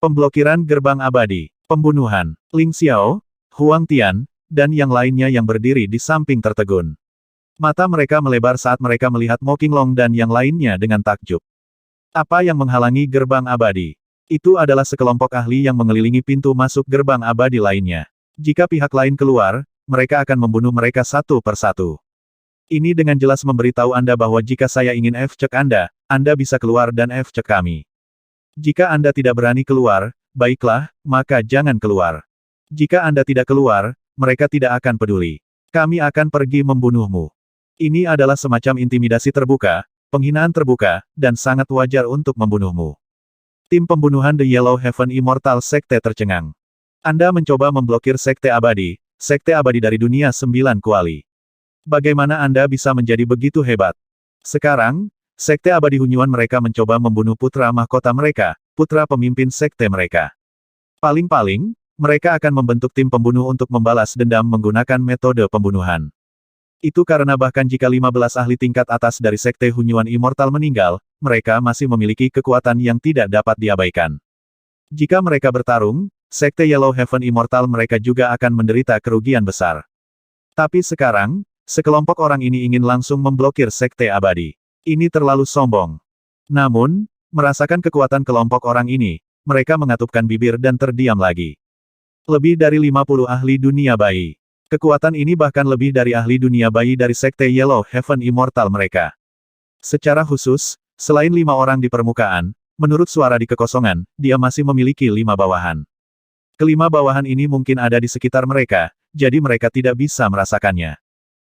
Pemblokiran gerbang abadi, pembunuhan, Ling Xiao, Huang Tian, dan yang lainnya yang berdiri di samping tertegun. Mata mereka melebar saat mereka melihat Mo Qinglong dan yang lainnya dengan takjub. Apa yang menghalangi gerbang abadi? Itu adalah sekelompok ahli yang mengelilingi pintu masuk gerbang abadi lainnya. Jika pihak lain keluar, mereka akan membunuh mereka satu persatu. Ini dengan jelas memberitahu Anda bahwa jika saya ingin F-cek Anda bisa keluar dan F-cek kami. Jika Anda tidak berani keluar, baiklah, maka jangan keluar. Jika Anda tidak keluar, mereka tidak akan peduli. Kami akan pergi membunuhmu. Ini adalah semacam intimidasi terbuka, penghinaan terbuka, dan sangat wajar untuk membunuhmu. Tim pembunuhan The Yellow Heaven Immortal Sekte tercengang. Anda mencoba memblokir sekte abadi dari dunia 9 kuali. Bagaimana Anda bisa menjadi begitu hebat? Sekarang, sekte abadi Hunyuan mereka mencoba membunuh putra mahkota mereka, putra pemimpin sekte mereka. Paling-paling, mereka akan membentuk tim pembunuh untuk membalas dendam menggunakan metode pembunuhan. Itu karena bahkan jika 15 ahli tingkat atas dari sekte Hunyuan Immortal meninggal, mereka masih memiliki kekuatan yang tidak dapat diabaikan. Jika mereka bertarung, sekte Yellow Heaven Immortal mereka juga akan menderita kerugian besar. Tapi sekarang, sekelompok orang ini ingin langsung memblokir sekte abadi. Ini terlalu sombong. Namun, merasakan kekuatan kelompok orang ini, mereka mengatupkan bibir dan terdiam lagi. Lebih dari 50 ahli dunia bayi. Kekuatan ini bahkan lebih dari ahli dunia bayi dari sekte Yellow Heaven Immortal mereka. Secara khusus, selain 5 orang di permukaan, menurut suara di kekosongan, dia masih memiliki 5 bawahan. Kelima bawahan ini mungkin ada di sekitar mereka, jadi mereka tidak bisa merasakannya.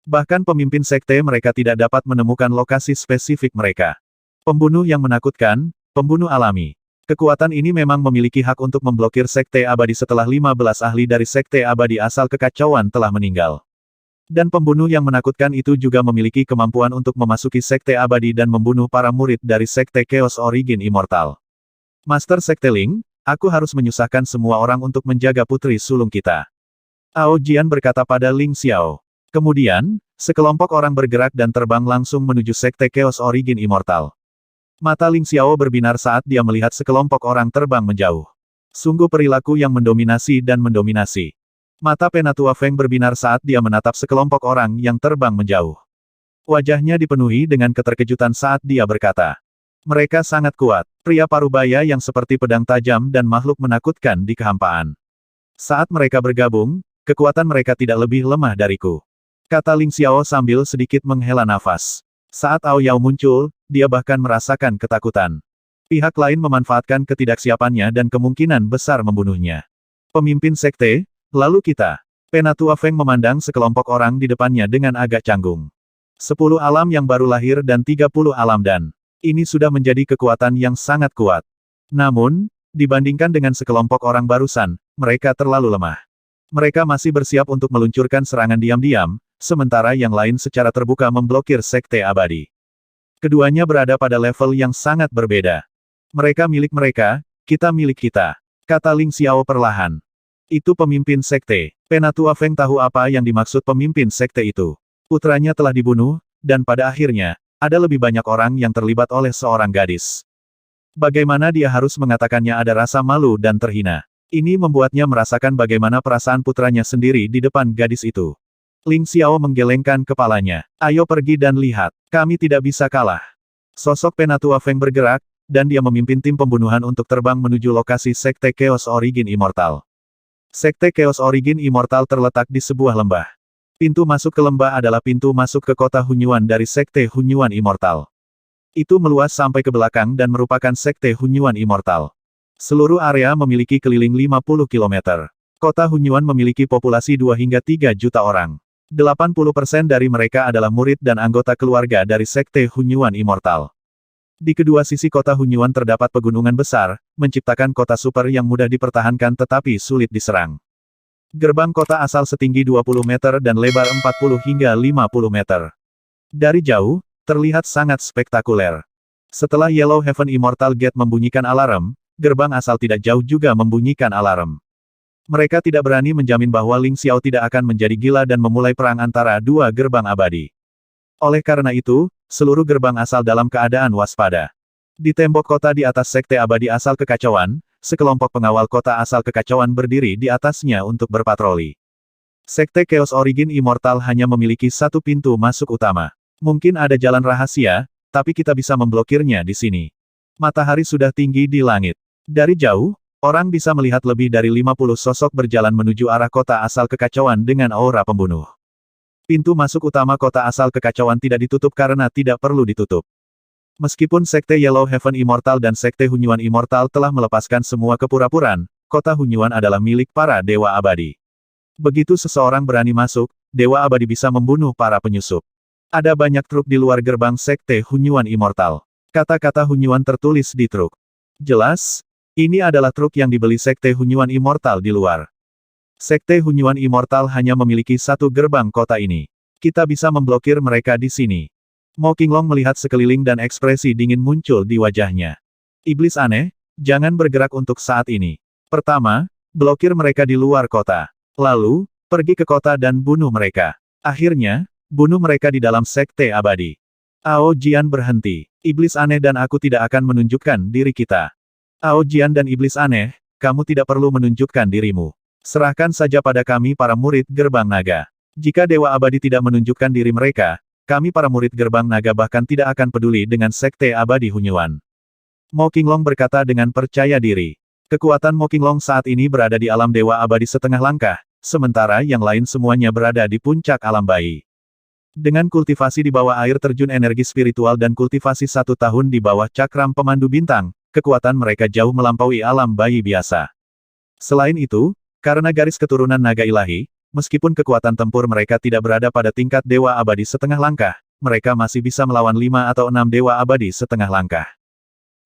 Bahkan pemimpin sekte mereka tidak dapat menemukan lokasi spesifik mereka. Pembunuh yang menakutkan, pembunuh alami. Kekuatan ini memang memiliki hak untuk memblokir sekte abadi setelah 15 ahli dari sekte abadi asal kekacauan telah meninggal. Dan pembunuh yang menakutkan itu juga memiliki kemampuan untuk memasuki sekte abadi dan membunuh para murid dari sekte Chaos Origin Immortal. Master Sekte Ling, aku harus menyusahkan semua orang untuk menjaga putri sulung kita. Ao Jian berkata pada Ling Xiao. Kemudian, sekelompok orang bergerak dan terbang langsung menuju sekte Chaos Origin Immortal. Mata Ling Xiao berbinar saat dia melihat sekelompok orang terbang menjauh. Sungguh perilaku yang mendominasi dan mendominasi. Mata Penatua Feng berbinar saat dia menatap sekelompok orang yang terbang menjauh. Wajahnya dipenuhi dengan keterkejutan saat dia berkata. Mereka sangat kuat, pria parubaya yang seperti pedang tajam dan makhluk menakutkan di kehampaan. Saat mereka bergabung, kekuatan mereka tidak lebih lemah dariku. Kata Ling Xiao sambil sedikit menghela nafas. Saat Ao Yao muncul, dia bahkan merasakan ketakutan. Pihak lain memanfaatkan ketidaksiapannya dan kemungkinan besar membunuhnya. Pemimpin sekte, lalu kita. Penatua Feng memandang sekelompok orang di depannya dengan agak canggung. 10 alam yang baru lahir dan 30 alam dan. Ini sudah menjadi kekuatan yang sangat kuat. Namun, dibandingkan dengan sekelompok orang barusan, mereka terlalu lemah. Mereka masih bersiap untuk meluncurkan serangan diam-diam, sementara yang lain secara terbuka memblokir sekte abadi. Keduanya berada pada level yang sangat berbeda. Mereka milik mereka, kita milik kita. Kata Ling Xiao perlahan. Itu pemimpin sekte. Penatua Feng tahu apa yang dimaksud pemimpin sekte itu. Putranya telah dibunuh, dan pada akhirnya, ada lebih banyak orang yang terlibat oleh seorang gadis. Bagaimana dia harus mengatakannya ada rasa malu dan terhina. Ini membuatnya merasakan bagaimana perasaan putranya sendiri di depan gadis itu. Ling Xiao menggelengkan kepalanya. Ayo pergi dan lihat. Kami tidak bisa kalah. Sosok Penatua Feng bergerak, dan dia memimpin tim pembunuhan untuk terbang menuju lokasi Sekte Chaos Origin Immortal. Sekte Chaos Origin Immortal terletak di sebuah lembah. Pintu masuk ke lembah adalah pintu masuk ke kota Hunyuan dari Sekte Hunyuan Immortal. Itu meluas sampai ke belakang dan merupakan Sekte Hunyuan Immortal. Seluruh area memiliki keliling 50 km. Kota Hunyuan memiliki populasi 2 hingga 3 juta orang. 80% dari mereka adalah murid dan anggota keluarga dari Sekte Hunyuan Immortal. Di kedua sisi kota Hunyuan terdapat pegunungan besar, menciptakan kota super yang mudah dipertahankan tetapi sulit diserang. Gerbang kota asal setinggi 20 meter dan lebar 40 hingga 50 meter. Dari jauh, terlihat sangat spektakuler. Setelah Yellow Heaven Immortal Gate membunyikan alarm, gerbang asal tidak jauh juga membunyikan alarm. Mereka tidak berani menjamin bahwa Ling Xiao tidak akan menjadi gila dan memulai perang antara dua gerbang abadi. Oleh karena itu, seluruh gerbang asal dalam keadaan waspada. Di tembok kota di atas Sekte Abadi asal kekacauan, sekelompok pengawal kota asal kekacauan berdiri di atasnya untuk berpatroli. Sekte Chaos Origin Immortal hanya memiliki satu pintu masuk utama. Mungkin ada jalan rahasia, tapi kita bisa memblokirnya di sini. Matahari sudah tinggi di langit. Dari jauh, orang bisa melihat lebih dari 50 sosok berjalan menuju arah kota asal kekacauan dengan aura pembunuh. Pintu masuk utama kota asal kekacauan tidak ditutup karena tidak perlu ditutup. Meskipun Sekte Yellow Heaven Immortal dan Sekte Hunyuan Immortal telah melepaskan semua kepura-puraan, kota Hunyuan adalah milik para Dewa Abadi. Begitu seseorang berani masuk, Dewa Abadi bisa membunuh para penyusup. Ada banyak truk di luar gerbang Sekte Hunyuan Immortal. Kata-kata Hunyuan tertulis di truk. Jelas, ini adalah truk yang dibeli Sekte Hunyuan Immortal di luar. Sekte Hunyuan Immortal hanya memiliki satu gerbang kota ini. Kita bisa memblokir mereka di sini. Mo Qinglong melihat sekeliling dan ekspresi dingin muncul di wajahnya. Iblis aneh, jangan bergerak untuk saat ini. Pertama, blokir mereka di luar kota. Lalu, pergi ke kota dan bunuh mereka. Akhirnya, bunuh mereka di dalam Sekte Abadi. Ao Jian berhenti. Iblis aneh dan aku tidak akan menunjukkan diri kita. Ao Jian dan Iblis aneh, kamu tidak perlu menunjukkan dirimu. Serahkan saja pada kami para murid Gerbang Naga. Jika Dewa Abadi tidak menunjukkan diri mereka, kami para murid Gerbang Naga bahkan tidak akan peduli dengan Sekte Abadi Hunyuan. Mo Qinglong berkata dengan percaya diri. Kekuatan Mo Qinglong saat ini berada di alam Dewa Abadi setengah langkah, sementara yang lain semuanya berada di puncak alam bayi. Dengan kultivasi di bawah air terjun energi spiritual dan kultivasi 1 tahun di bawah cakram pemandu bintang, kekuatan mereka jauh melampaui alam bayi biasa. Selain itu, karena garis keturunan naga ilahi, meskipun kekuatan tempur mereka tidak berada pada tingkat Dewa Abadi setengah langkah, mereka masih bisa melawan 5 atau 6 Dewa Abadi setengah langkah.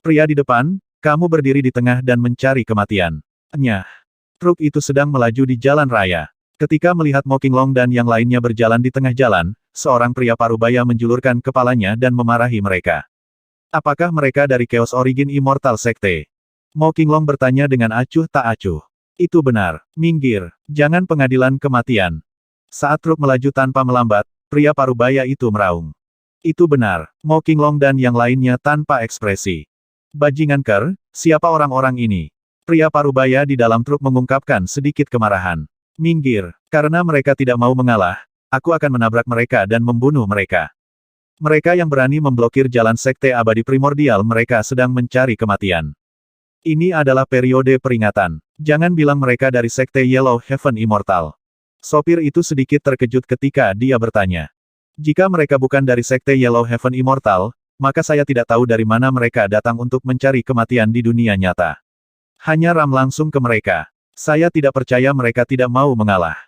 Pria di depan, kamu berdiri di tengah dan mencari kematian. Nyah. Truk itu sedang melaju di jalan raya. Ketika melihat Mo Qinglong dan yang lainnya berjalan di tengah jalan, seorang pria parubaya menjulurkan kepalanya dan memarahi mereka. Apakah mereka dari Chaos Origin Immortal Sekte? Mo Qinglong bertanya dengan acuh tak acuh. Itu benar. Minggir. Jangan pengadilan kematian. Saat truk melaju tanpa melambat, pria parubaya itu meraung. Itu benar. Mo Qinglong dan yang lainnya tanpa ekspresi. Bajingan ker, siapa orang-orang ini? Pria parubaya di dalam truk mengungkapkan sedikit kemarahan. Minggir, karena mereka tidak mau mengalah, aku akan menabrak mereka dan membunuh mereka. Mereka yang berani memblokir jalan Sekte Abadi Primordial mereka sedang mencari kematian. Ini adalah periode peringatan. Jangan bilang mereka dari Sekte Yellow Heaven Immortal. Sopir itu sedikit terkejut ketika dia bertanya. Jika mereka bukan dari Sekte Yellow Heaven Immortal, maka saya tidak tahu dari mana mereka datang untuk mencari kematian di dunia nyata. Hanya ram langsung ke mereka. Saya tidak percaya mereka tidak mau mengalah.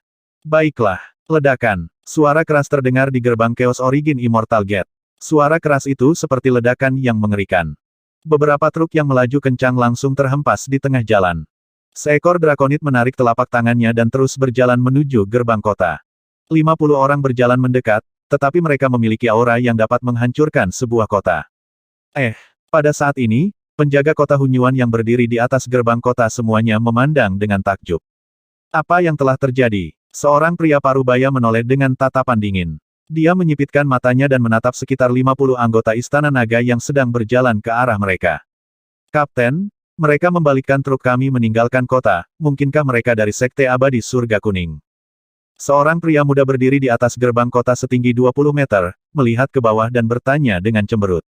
Baiklah. Ledakan. Suara keras terdengar di gerbang Chaos Origin Immortal Gate. Suara keras itu seperti ledakan yang mengerikan. Beberapa truk yang melaju kencang langsung terhempas di tengah jalan. Seekor drakonit menarik telapak tangannya dan terus berjalan menuju gerbang kota. 50 orang berjalan mendekat, tetapi mereka memiliki aura yang dapat menghancurkan sebuah kota. Pada saat ini, penjaga kota Hunyuan yang berdiri di atas gerbang kota semuanya memandang dengan takjub. Apa yang telah terjadi? Seorang pria parubaya menoleh dengan tatapan dingin. Dia menyipitkan matanya dan menatap sekitar 50 anggota Istana Naga yang sedang berjalan ke arah mereka. Kapten, mereka membalikkan truk kami meninggalkan kota, mungkinkah mereka dari Sekte Abadi Surga Kuning? Seorang pria muda berdiri di atas gerbang kota setinggi 20 meter, melihat ke bawah dan bertanya dengan cemberut.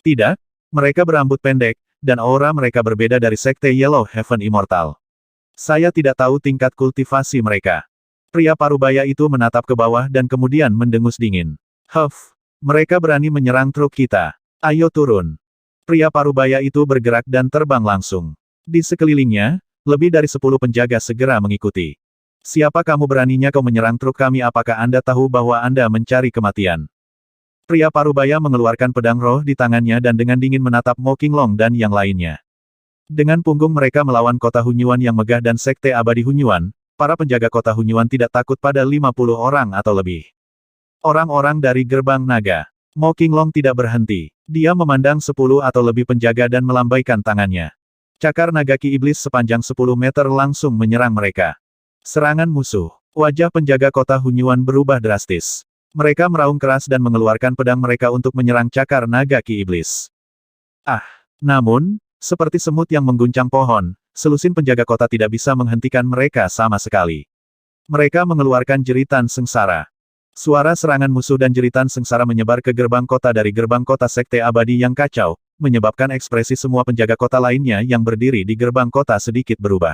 Tidak, mereka berambut pendek, dan aura mereka berbeda dari Sekte Yellow Heaven Immortal. Saya tidak tahu tingkat kultivasi mereka. Pria parubaya itu menatap ke bawah dan kemudian mendengus dingin. Mereka berani menyerang truk kita. Ayo turun. Pria parubaya itu bergerak dan terbang langsung. Di sekelilingnya, lebih dari 10 penjaga segera mengikuti. Siapa kamu beraninya kau menyerang truk kami? Apakah Anda tahu bahwa Anda mencari kematian? Pria parubaya mengeluarkan pedang roh di tangannya dan dengan dingin menatap Mo Qinglong dan yang lainnya. Dengan punggung mereka melawan kota Hunyuan yang megah dan Sekte Abadi Hunyuan, para penjaga kota Hunyuan tidak takut pada 50 orang atau lebih. Orang-orang dari Gerbang Naga. Mo Qinglong tidak berhenti. Dia memandang 10 atau lebih penjaga dan melambaikan tangannya. Cakar naga ki iblis sepanjang 10 meter langsung menyerang mereka. Serangan musuh. Wajah penjaga kota Hunyuan berubah drastis. Mereka meraung keras dan mengeluarkan pedang mereka untuk menyerang cakar naga ki iblis. Namun, seperti semut yang mengguncang pohon, selusin penjaga kota tidak bisa menghentikan mereka sama sekali. Mereka mengeluarkan jeritan sengsara. Suara serangan musuh dan jeritan sengsara menyebar ke gerbang kota dari gerbang kota Sekte Abadi yang kacau, menyebabkan ekspresi semua penjaga kota lainnya yang berdiri di gerbang kota sedikit berubah.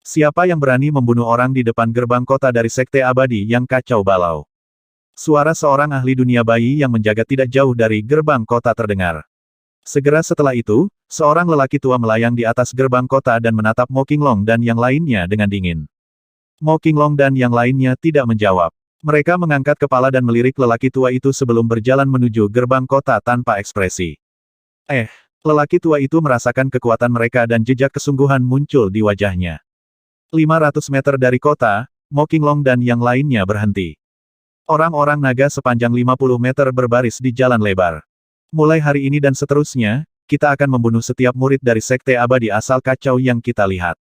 Siapa yang berani membunuh orang di depan gerbang kota dari Sekte Abadi yang kacau balau? Suara seorang ahli dunia bayi yang menjaga tidak jauh dari gerbang kota terdengar. Segera setelah itu, seorang lelaki tua melayang di atas gerbang kota dan menatap Mo Qinglong dan yang lainnya dengan dingin. Mo Qinglong dan yang lainnya tidak menjawab. Mereka mengangkat kepala dan melirik lelaki tua itu sebelum berjalan menuju gerbang kota tanpa ekspresi. Lelaki tua itu merasakan kekuatan mereka dan jejak kesungguhan muncul di wajahnya. 500 meter dari kota, Mo Qinglong dan yang lainnya berhenti. Orang-orang naga sepanjang 50 meter berbaris di jalan lebar. Mulai hari ini dan seterusnya, kita akan membunuh setiap murid dari Sekte Abadi asal kacau yang kita lihat.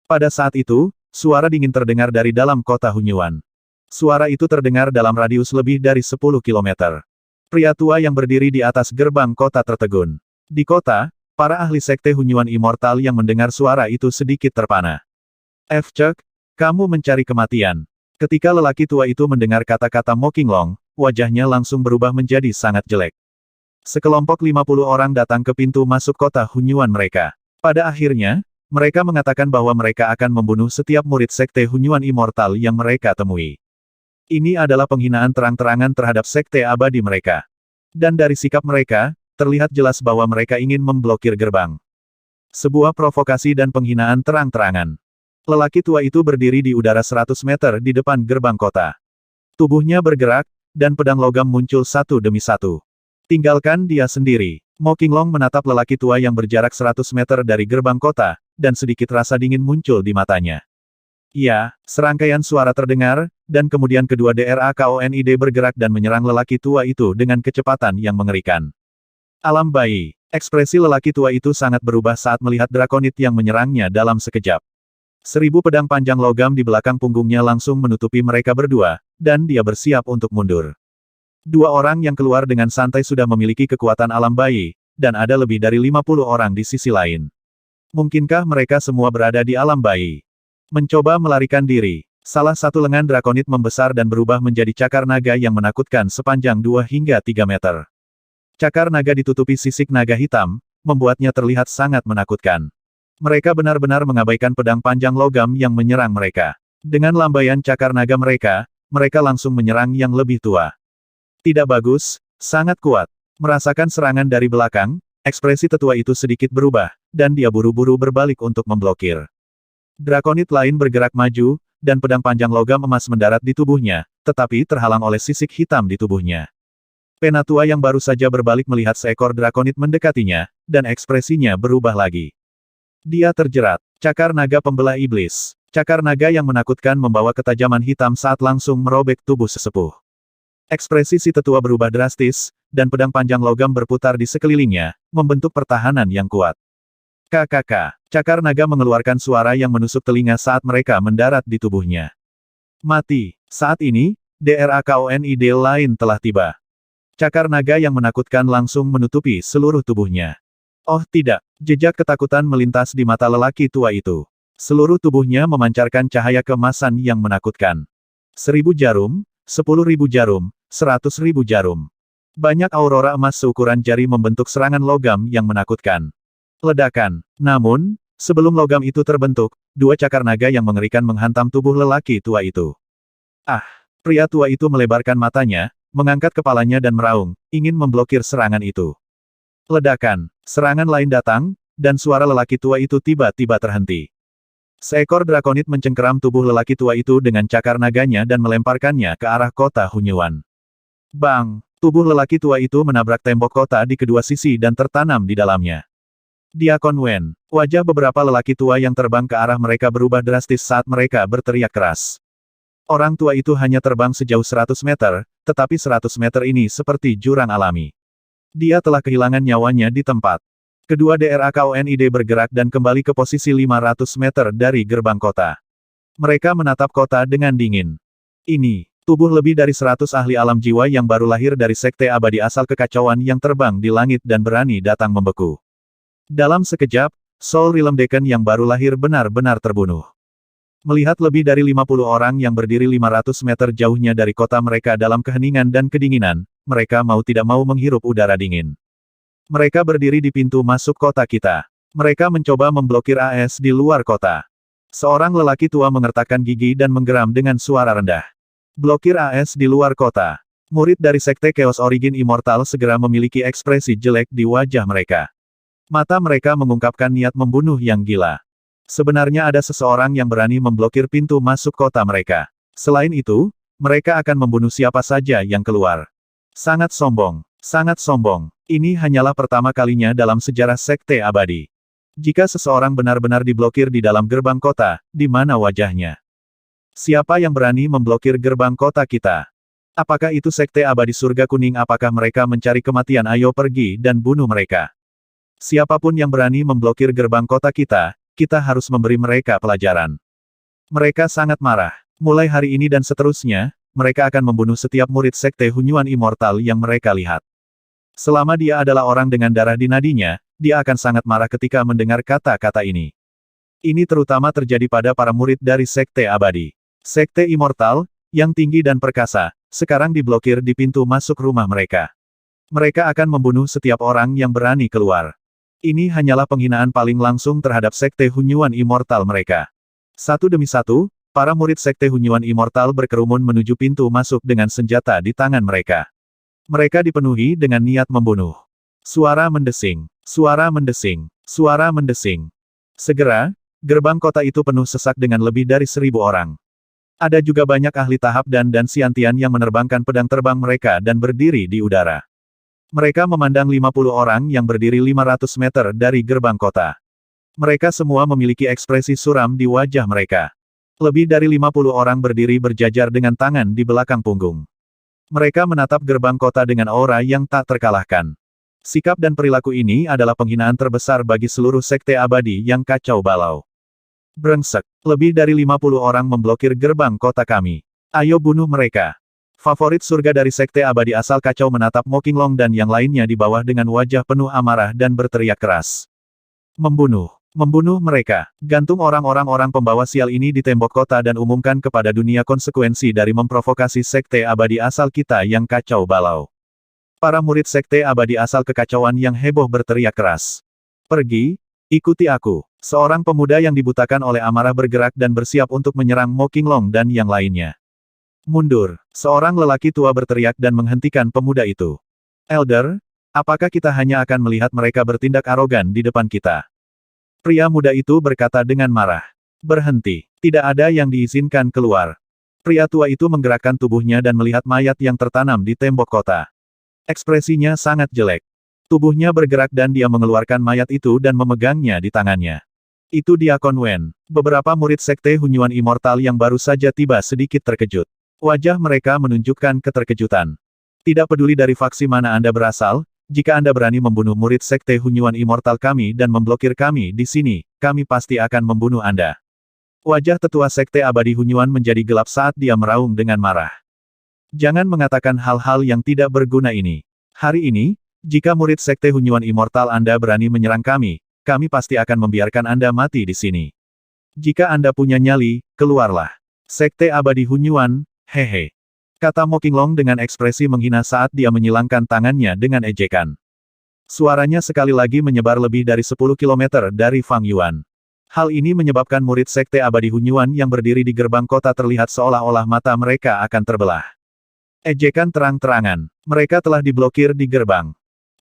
Pada saat itu, suara dingin terdengar dari dalam kota Hunyuan. Suara itu terdengar dalam radius lebih dari 10 kilometer. Pria tua yang berdiri di atas gerbang kota tertegun. Di kota, para ahli Sekte Hunyuan Immortal yang mendengar suara itu sedikit terpana. Cek, kamu mencari kematian. Ketika lelaki tua itu mendengar kata-kata Mo Qinglong, wajahnya langsung berubah menjadi sangat jelek. Sekelompok 50 orang datang ke pintu masuk kota Hunyuan mereka. Pada akhirnya, mereka mengatakan bahwa mereka akan membunuh setiap murid Sekte Hunyuan Immortal yang mereka temui. Ini adalah penghinaan terang-terangan terhadap Sekte Abadi mereka. Dan dari sikap mereka, terlihat jelas bahwa mereka ingin memblokir gerbang. Sebuah provokasi dan penghinaan terang-terangan. Lelaki tua itu berdiri di udara 100 meter di depan gerbang kota. Tubuhnya bergerak, dan pedang logam muncul satu demi satu. Tinggalkan dia sendiri. Mo Qinglong menatap lelaki tua yang berjarak 100 meter dari gerbang kota, dan sedikit rasa dingin muncul di matanya. Ya, serangkaian suara terdengar, dan kemudian kedua DRAKONID bergerak dan menyerang lelaki tua itu dengan kecepatan yang mengerikan. Alam bayi. Ekspresi lelaki tua itu sangat berubah saat melihat drakonit yang menyerangnya dalam sekejap. 1000 pedang panjang logam di belakang punggungnya langsung menutupi mereka berdua, dan dia bersiap untuk mundur. Dua orang yang keluar dengan santai sudah memiliki kekuatan alam bayi, dan ada lebih dari 50 orang di sisi lain. Mungkinkah mereka semua berada di alam bayi? Mencoba melarikan diri. Salah satu lengan drakonit membesar dan berubah menjadi cakar naga yang menakutkan sepanjang 2 hingga 3 meter. Cakar naga ditutupi sisik naga hitam, membuatnya terlihat sangat menakutkan. Mereka benar-benar mengabaikan pedang panjang logam yang menyerang mereka. Dengan lambaian cakar naga mereka, mereka langsung menyerang yang lebih tua. Tidak bagus, sangat kuat. Merasakan serangan dari belakang, ekspresi tetua itu sedikit berubah, dan dia buru-buru berbalik untuk memblokir. Drakonit lain bergerak maju, dan pedang panjang logam emas mendarat di tubuhnya, tetapi terhalang oleh sisik hitam di tubuhnya. Penatua yang baru saja berbalik melihat seekor drakonit mendekatinya, dan ekspresinya berubah lagi. Dia terjerat. Cakar naga pembelah iblis. Cakar naga yang menakutkan membawa ketajaman hitam saat langsung merobek tubuh sesepuh. Ekspresi si tetua berubah drastis, dan pedang panjang logam berputar di sekelilingnya, membentuk pertahanan yang kuat. KKK. Cakar naga mengeluarkan suara yang menusuk telinga saat mereka mendarat di tubuhnya. Mati. Saat ini, DRAKONID lain telah tiba. Cakar naga yang menakutkan langsung menutupi seluruh tubuhnya. Oh tidak, jejak ketakutan melintas di mata lelaki tua itu. Seluruh tubuhnya memancarkan cahaya keemasan yang menakutkan. 1000 jarum, 10.000 jarum, 100.000 jarum. Banyak aurora emas seukuran jari membentuk serangan logam yang menakutkan. Ledakan. Namun, sebelum logam itu terbentuk, dua cakar naga yang mengerikan menghantam tubuh lelaki tua itu. Pria tua itu melebarkan matanya, mengangkat kepalanya dan meraung, ingin memblokir serangan itu. Ledakan. Serangan lain datang, dan suara lelaki tua itu tiba-tiba terhenti. Seekor drakonit mencengkeram tubuh lelaki tua itu dengan cakar naganya dan melemparkannya ke arah kota Hunyuan. Bang! Tubuh lelaki tua itu menabrak tembok kota di kedua sisi dan tertanam di dalamnya. Diakon Wen. Wajah beberapa lelaki tua yang terbang ke arah mereka berubah drastis saat mereka berteriak keras. Orang tua itu hanya terbang sejauh 100 meter, tetapi 100 meter ini seperti jurang alami. Dia telah kehilangan nyawanya di tempat. Kedua DRAKONID bergerak dan kembali ke posisi 500 meter dari gerbang kota. Mereka menatap kota dengan dingin. Ini, tubuh lebih dari 100 ahli alam jiwa yang baru lahir dari Sekte Abadi asal kekacauan yang terbang di langit dan berani datang membeku. Dalam sekejap, Soul Realm Deacon yang baru lahir benar-benar terbunuh. Melihat lebih dari 50 orang yang berdiri 500 meter jauhnya dari kota mereka dalam keheningan dan kedinginan, mereka mau tidak mau menghirup udara dingin. Mereka berdiri di pintu masuk kota kita. Mereka mencoba memblokir AS di luar kota. Seorang lelaki tua mengertakkan gigi dan menggeram dengan suara rendah. Blokir AS di luar kota. Murid dari Sekte Chaos Origin Immortal segera memiliki ekspresi jelek di wajah mereka. Mata mereka mengungkapkan niat membunuh yang gila. Sebenarnya ada seseorang yang berani memblokir pintu masuk kota mereka. Selain itu, mereka akan membunuh siapa saja yang keluar. Sangat sombong. Sangat sombong. Ini hanyalah pertama kalinya dalam sejarah Sekte Abadi. Jika seseorang benar-benar diblokir di dalam gerbang kota, di mana wajahnya? Siapa yang berani memblokir gerbang kota kita? Apakah itu Sekte Abadi Surga Kuning? Apakah mereka mencari kematian? Ayo pergi dan bunuh mereka. Siapapun yang berani memblokir gerbang kota kita, kita harus memberi mereka pelajaran. Mereka sangat marah. Mulai hari ini dan seterusnya, mereka akan membunuh setiap murid Sekte Hunyuan Immortal yang mereka lihat. Selama dia adalah orang dengan darah di nadinya, dia akan sangat marah ketika mendengar kata-kata ini. Ini terutama terjadi pada para murid dari Sekte Abadi. Sekte Immortal, yang tinggi dan perkasa, sekarang diblokir di pintu masuk rumah mereka. Mereka akan membunuh setiap orang yang berani keluar. Ini hanyalah penghinaan paling langsung terhadap Sekte Hunyuan Immortal mereka. Satu demi satu, para murid Sekte Hunyuan Immortal berkerumun menuju pintu masuk dengan senjata di tangan mereka. Mereka dipenuhi dengan niat membunuh. Suara mendesing, suara mendesing, suara mendesing. Segera, gerbang kota itu penuh sesak dengan lebih dari 1000 orang. Ada juga banyak ahli tahap dan Xiantian yang menerbangkan pedang terbang mereka dan berdiri di udara. Mereka memandang 50 orang yang berdiri 500 meter dari gerbang kota. Mereka semua memiliki ekspresi suram di wajah mereka. Lebih dari 50 orang berdiri berjajar dengan tangan di belakang punggung. Mereka menatap gerbang kota dengan aura yang tak terkalahkan. Sikap dan perilaku ini adalah penghinaan terbesar bagi seluruh Sekte Abadi yang kacau balau. Brengsek, lebih dari 50 orang memblokir gerbang kota kami. Ayo bunuh mereka. Favorit surga dari Sekte Abadi asal kacau menatap Mo Qinglong dan yang lainnya di bawah dengan wajah penuh amarah dan berteriak keras. Membunuh. Membunuh mereka. Gantung orang-orang pembawa sial ini di tembok kota dan umumkan kepada dunia konsekuensi dari memprovokasi Sekte Abadi asal kita yang kacau balau. Para murid Sekte Abadi asal kekacauan yang heboh berteriak keras. Pergi, ikuti aku. Seorang pemuda yang dibutakan oleh amarah bergerak dan bersiap untuk menyerang Mo Qinglong dan yang lainnya. Mundur. Seorang lelaki tua berteriak dan menghentikan pemuda itu. Elder, apakah kita hanya akan melihat mereka bertindak arogan di depan kita? Pria muda itu berkata dengan marah. Berhenti. Tidak ada yang diizinkan keluar. Pria tua itu menggerakkan tubuhnya dan melihat mayat yang tertanam di tembok kota. Ekspresinya sangat jelek. Tubuhnya bergerak dan dia mengeluarkan mayat itu dan memegangnya di tangannya. Itu Diakon Wen. Beberapa murid Sekte Hunyuan Immortal yang baru saja tiba sedikit terkejut. Wajah mereka menunjukkan keterkejutan. Tidak peduli dari faksi mana Anda berasal, jika Anda berani membunuh murid Sekte Hunyuan Immortal kami dan memblokir kami di sini, kami pasti akan membunuh Anda. Wajah tetua Sekte Abadi Hunyuan menjadi gelap saat dia meraung dengan marah. Jangan mengatakan hal-hal yang tidak berguna ini. Hari ini, jika murid Sekte Hunyuan Immortal Anda berani menyerang kami pasti akan membiarkan Anda mati di sini. Jika Anda punya nyali, keluarlah. Sekte Abadi Hunyuan, hehe. Kata Mo Qinglong dengan ekspresi menghina saat dia menyilangkan tangannya dengan ejekan. Suaranya sekali lagi menyebar lebih dari 10 kilometer dari Fang Yuan. Hal ini menyebabkan murid Sekte Abadi Hunyuan yang berdiri di gerbang kota terlihat seolah-olah mata mereka akan terbelah. Ejekan terang-terangan. Mereka telah diblokir di gerbang.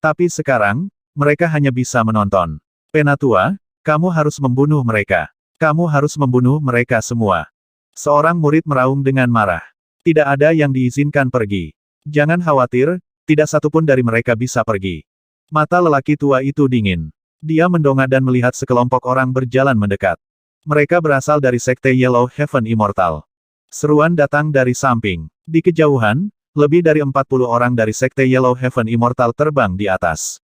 Tapi sekarang, mereka hanya bisa menonton. Penatua, kamu harus membunuh mereka. Kamu harus membunuh mereka semua. Seorang murid meraung dengan marah. Tidak ada yang diizinkan pergi. Jangan khawatir, tidak satupun dari mereka bisa pergi. Mata lelaki tua itu dingin. Dia mendongak dan melihat sekelompok orang berjalan mendekat. Mereka berasal dari Sekte Yellow Heaven Immortal. Seruan datang dari samping. Di kejauhan, lebih dari 40 orang dari Sekte Yellow Heaven Immortal terbang di atas.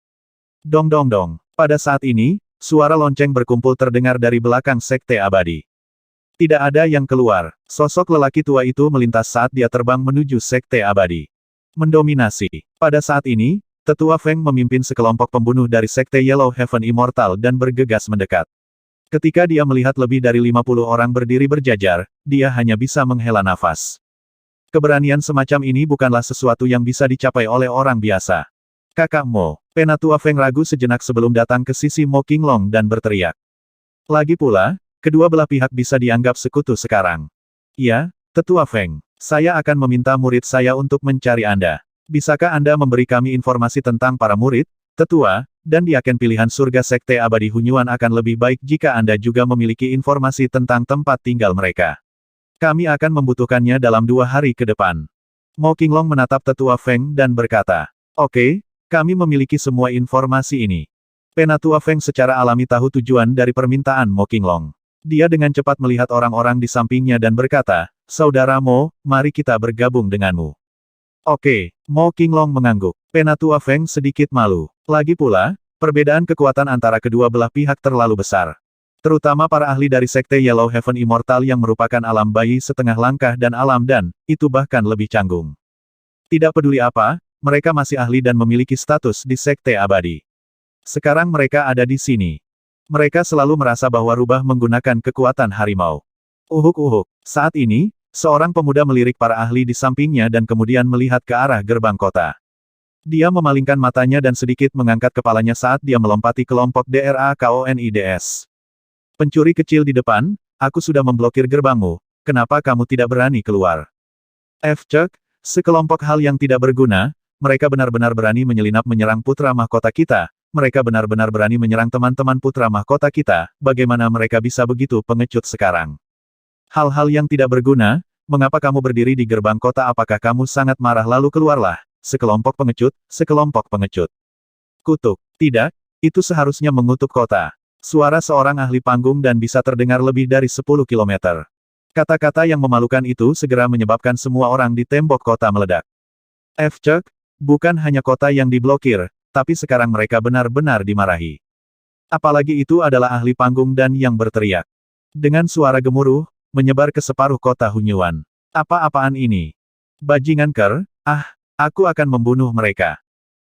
Dong dong dong. Pada saat ini, suara lonceng berkumpul terdengar dari belakang Sekte Abadi. Tidak ada yang keluar. Sosok lelaki tua itu melintas saat dia terbang menuju Sekte Abadi. Mendominasi. Pada saat ini, Tetua Feng memimpin sekelompok pembunuh dari Sekte Yellow Heaven Immortal dan bergegas mendekat. Ketika dia melihat lebih dari 50 orang berdiri berjajar, dia hanya bisa menghela nafas. Keberanian semacam ini bukanlah sesuatu yang bisa dicapai oleh orang biasa. Kakak Mo, Penatua Feng ragu sejenak sebelum datang ke sisi Mo Qinglong dan berteriak. Lagi pula, kedua belah pihak bisa dianggap sekutu sekarang. Ya, Tetua Feng, saya akan meminta murid saya untuk mencari Anda. Bisakah Anda memberi kami informasi tentang para murid, tetua, dan diaken pilihan surga Sekte Abadi Hunyuan akan lebih baik jika Anda juga memiliki informasi tentang tempat tinggal mereka. Kami akan membutuhkannya dalam 2 hari ke depan. Mo Qinglong menatap Tetua Feng dan berkata, Oke, kami memiliki semua informasi ini. Penatua Feng secara alami tahu tujuan dari permintaan Mo Qinglong. Dia dengan cepat melihat orang-orang di sampingnya dan berkata, Saudara Mo, mari kita bergabung denganmu. Oke, Mo Qinglong mengangguk. Penatua Feng sedikit malu. Lagi pula, perbedaan kekuatan antara kedua belah pihak terlalu besar. Terutama para ahli dari Sekte Yellow Heaven Immortal yang merupakan alam bayi setengah langkah dan alam dan, itu bahkan lebih canggung. Tidak peduli apa, mereka masih ahli dan memiliki status di Sekte Abadi. Sekarang mereka ada di sini. Mereka selalu merasa bahwa rubah menggunakan kekuatan harimau. Uhuk-uhuk. Saat ini, seorang pemuda melirik para ahli di sampingnya dan kemudian melihat ke arah gerbang kota. Dia memalingkan matanya dan sedikit mengangkat kepalanya saat dia melompati kelompok DRAKONIDS. Pencuri kecil di depan, aku sudah memblokir gerbangmu, kenapa kamu tidak berani keluar? Cek, sekelompok hal yang tidak berguna, mereka benar-benar berani menyelinap menyerang putra mahkota kita, mereka benar-benar berani menyerang teman-teman putra mahkota kita, bagaimana mereka bisa begitu pengecut sekarang? Hal-hal yang tidak berguna, mengapa kamu berdiri di gerbang kota? Apakah kamu sangat marah? Lalu keluarlah, sekelompok pengecut, sekelompok pengecut. Kutuk, tidak, itu seharusnya mengutuk kota. Suara seorang ahli panggung dan bisa terdengar lebih dari 10 kilometer. Kata-kata yang memalukan itu segera menyebabkan semua orang di tembok kota meledak. Cek, bukan hanya kota yang diblokir, tapi sekarang mereka benar-benar dimarahi. Apalagi itu adalah ahli panggung dan yang berteriak. Dengan suara gemuruh, menyebar ke separuh kota Hunyuan. Apa-apaan ini? Bajingan Ker, aku akan membunuh mereka.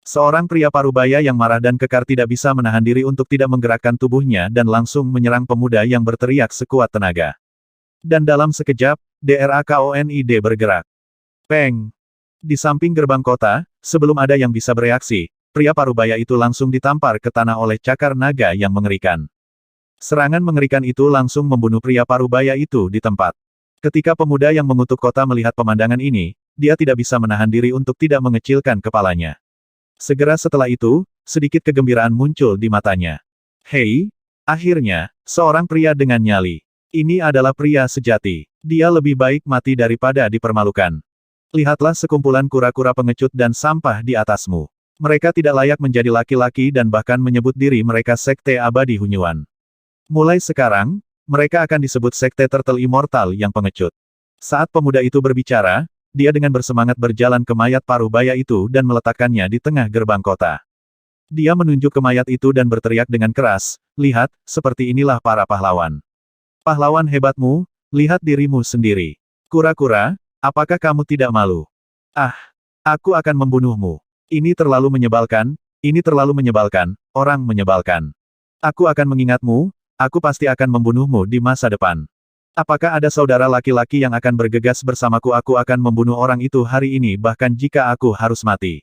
Seorang pria parubaya yang marah dan kekar tidak bisa menahan diri untuk tidak menggerakkan tubuhnya dan langsung menyerang pemuda yang berteriak sekuat tenaga. Dan dalam sekejap, DRAKONID bergerak. Peng! Di samping gerbang kota, sebelum ada yang bisa bereaksi, pria parubaya itu langsung ditampar ke tanah oleh cakar naga yang mengerikan. Serangan mengerikan itu langsung membunuh pria parubaya itu di tempat. Ketika pemuda yang mengutuk kota melihat pemandangan ini, dia tidak bisa menahan diri untuk tidak mengecilkan kepalanya. Segera setelah itu, sedikit kegembiraan muncul di matanya. Hei, akhirnya, seorang pria dengan nyali. Ini adalah pria sejati. Dia lebih baik mati daripada dipermalukan. Lihatlah sekumpulan kura-kura pengecut dan sampah di atasmu. Mereka tidak layak menjadi laki-laki dan bahkan menyebut diri mereka Sekte Abadi Hunyuan. Mulai sekarang, mereka akan disebut Sekte Turtle Immortal yang pengecut. Saat pemuda itu berbicara, dia dengan bersemangat berjalan ke mayat parubaya itu dan meletakkannya di tengah gerbang kota. Dia menunjuk ke mayat itu dan berteriak dengan keras, lihat, seperti inilah para pahlawan. Pahlawan hebatmu, lihat dirimu sendiri. Kura-kura, apakah kamu tidak malu? Aku akan membunuhmu. Ini terlalu menyebalkan, orang menyebalkan. Aku akan mengingatmu, aku pasti akan membunuhmu di masa depan. Apakah ada saudara laki-laki yang akan bergegas bersamaku? Aku akan membunuh orang itu hari ini bahkan jika aku harus mati.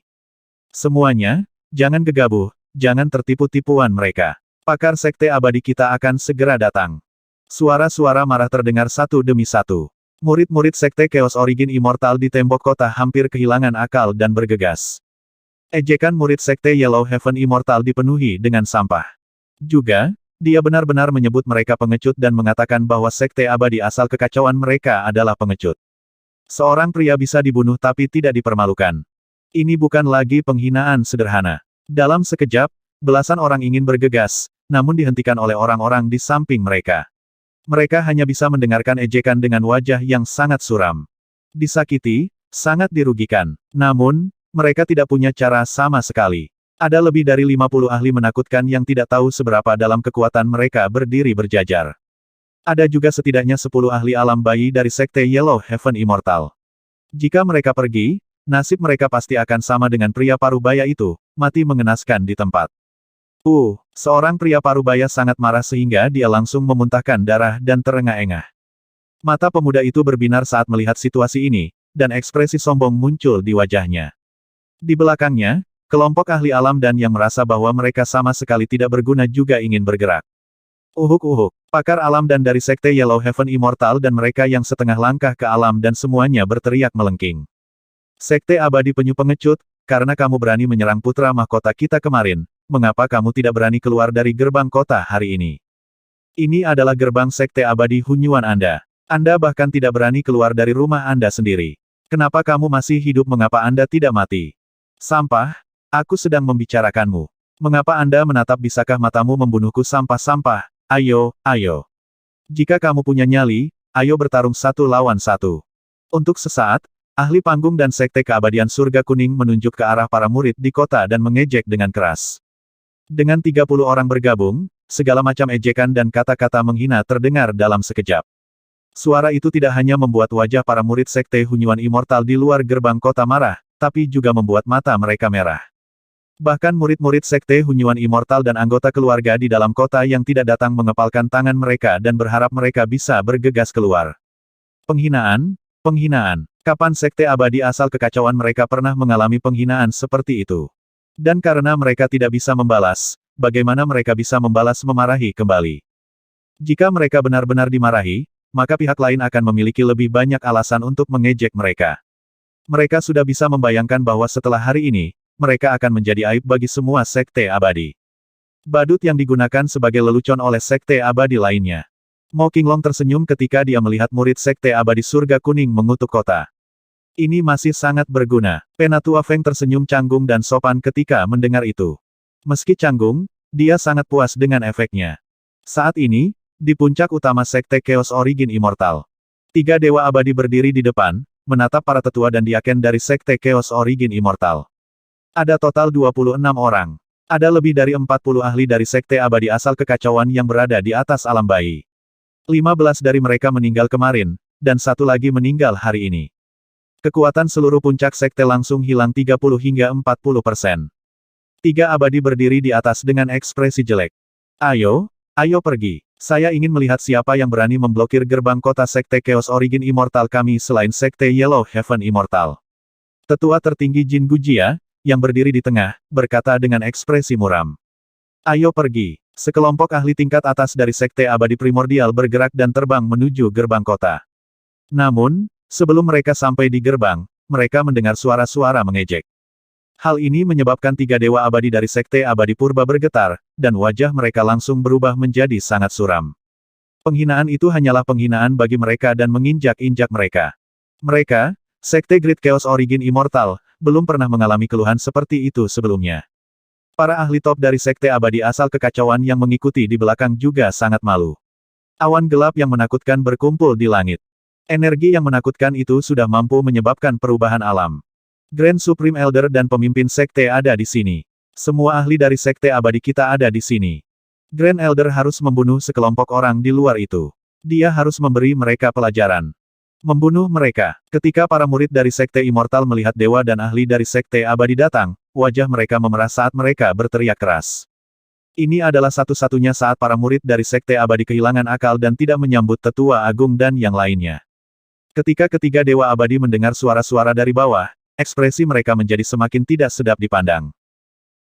Semuanya, jangan gegabah, jangan tertipu-tipuan mereka. Pakar Sekte Abadi kita akan segera datang. Suara-suara marah terdengar satu demi satu. Murid-murid Sekte Chaos Origin Immortal di tembok kota hampir kehilangan akal dan bergegas. Ejekan murid Sekte Yellow Heaven Immortal dipenuhi dengan sampah. Juga, dia benar-benar menyebut mereka pengecut dan mengatakan bahwa Sekte Abadi asal kekacauan mereka adalah pengecut. Seorang pria bisa dibunuh tapi tidak dipermalukan. Ini bukan lagi penghinaan sederhana. Dalam sekejap, belasan orang ingin bergegas, namun dihentikan oleh orang-orang di samping mereka. Mereka hanya bisa mendengarkan ejekan dengan wajah yang sangat suram. Disakiti, sangat dirugikan. Namun, mereka tidak punya cara sama sekali. Ada lebih dari 50 ahli menakutkan yang tidak tahu seberapa dalam kekuatan mereka berdiri berjajar. Ada juga setidaknya 10 ahli alam bayi dari Sekte Yellow Heaven Immortal. Jika mereka pergi, Nasib mereka pasti akan sama dengan pria parubaya itu, mati mengenaskan di tempat. Seorang pria parubaya sangat marah sehingga dia langsung memuntahkan darah dan terengah-engah. Mata pemuda itu berbinar saat melihat situasi ini, dan ekspresi sombong muncul di wajahnya. Di belakangnya, kelompok ahli alam dan yang merasa bahwa mereka sama sekali tidak berguna juga ingin bergerak. Uhuk-uhuk, pakar alam dan dari sekte Yellow Heaven Immortal dan mereka yang setengah langkah ke alam dan semuanya berteriak melengking. Sekte abadi penyu pengecut, karena kamu berani menyerang putra mahkota kita kemarin, mengapa kamu tidak berani keluar dari gerbang kota hari ini? Ini adalah gerbang sekte abadi Hunyuan Anda. Anda bahkan tidak berani keluar dari rumah Anda sendiri. Kenapa kamu masih hidup? Mengapa Anda tidak mati? Sampah, aku sedang membicarakanmu. Mengapa Anda menatap? Bisakah matamu membunuhku? Sampah-sampah, ayo, ayo. Jika kamu punya nyali, ayo bertarung 1 lawan 1. Untuk sesaat, ahli panggung dan sekte keabadian surga kuning menunjuk ke arah para murid di kota dan mengejek dengan keras. Dengan 30 orang bergabung, segala macam ejekan dan kata-kata menghina terdengar dalam sekejap. Suara itu tidak hanya membuat wajah para murid sekte Hunyuan Immortal di luar gerbang kota marah, tapi juga membuat mata mereka merah. Bahkan murid-murid sekte Hunyuan Immortal dan anggota keluarga di dalam kota yang tidak datang mengepalkan tangan mereka dan berharap mereka bisa bergegas keluar. Penghinaan, penghinaan. Kapan sekte abadi asal kekacauan mereka pernah mengalami penghinaan seperti itu? Dan karena mereka tidak bisa membalas, bagaimana mereka bisa membalas memarahi kembali? Jika mereka benar-benar dimarahi, maka pihak lain akan memiliki lebih banyak alasan untuk mengejek mereka. Mereka sudah bisa membayangkan bahwa setelah hari ini, mereka akan menjadi aib bagi semua sekte abadi. Badut yang digunakan sebagai lelucon oleh sekte abadi lainnya. Mo Qinglong tersenyum ketika dia melihat murid sekte abadi surga kuning mengutuk kota. Ini masih sangat berguna. Penatua Feng tersenyum canggung dan sopan ketika mendengar itu. Meski canggung, dia sangat puas dengan efeknya. Saat ini, di puncak utama sekte Chaos Origin Immortal, 3 dewa abadi berdiri di depan, menatap para tetua dan diaken dari sekte Chaos Origin Immortal. Ada total 26 orang. Ada lebih dari 40 ahli dari sekte abadi asal kekacauan yang berada di atas alam bayi. 15 dari mereka meninggal kemarin, dan 1 lagi meninggal hari ini. Kekuatan seluruh puncak sekte langsung hilang 30 hingga 40%. 3 abadi berdiri di atas dengan ekspresi jelek. Ayo, ayo pergi. Saya ingin melihat siapa yang berani memblokir gerbang kota sekte Chaos Origin Immortal kami selain sekte Yellow Heaven Immortal. Tetua tertinggi Jin Gujia, yang berdiri di tengah, berkata dengan ekspresi muram. Ayo pergi. Sekelompok ahli tingkat atas dari sekte abadi primordial bergerak dan terbang menuju gerbang kota. Namun, sebelum mereka sampai di gerbang, mereka mendengar suara-suara mengejek. Hal ini menyebabkan 3 dewa abadi dari sekte abadi purba bergetar, dan wajah mereka langsung berubah menjadi sangat suram. Penghinaan itu hanyalah penghinaan bagi mereka dan menginjak-injak mereka. Mereka, sekte Great Chaos Origin Immortal, belum pernah mengalami keluhan seperti itu sebelumnya. Para ahli top dari sekte abadi asal kekacauan yang mengikuti di belakang juga sangat malu. Awan gelap yang menakutkan berkumpul di langit. Energi yang menakutkan itu sudah mampu menyebabkan perubahan alam. Grand Supreme Elder dan pemimpin sekte ada di sini. Semua ahli dari sekte abadi kita ada di sini. Grand Elder harus membunuh sekelompok orang di luar itu. Dia harus memberi mereka pelajaran. Membunuh mereka. Ketika para murid dari sekte Immortal melihat dewa dan ahli dari sekte abadi datang, wajah mereka memerah saat mereka berteriak keras. Ini adalah satu-satunya saat para murid dari sekte abadi kehilangan akal dan tidak menyambut tetua agung dan yang lainnya. Ketika ketiga dewa abadi mendengar suara-suara dari bawah, ekspresi mereka menjadi semakin tidak sedap dipandang.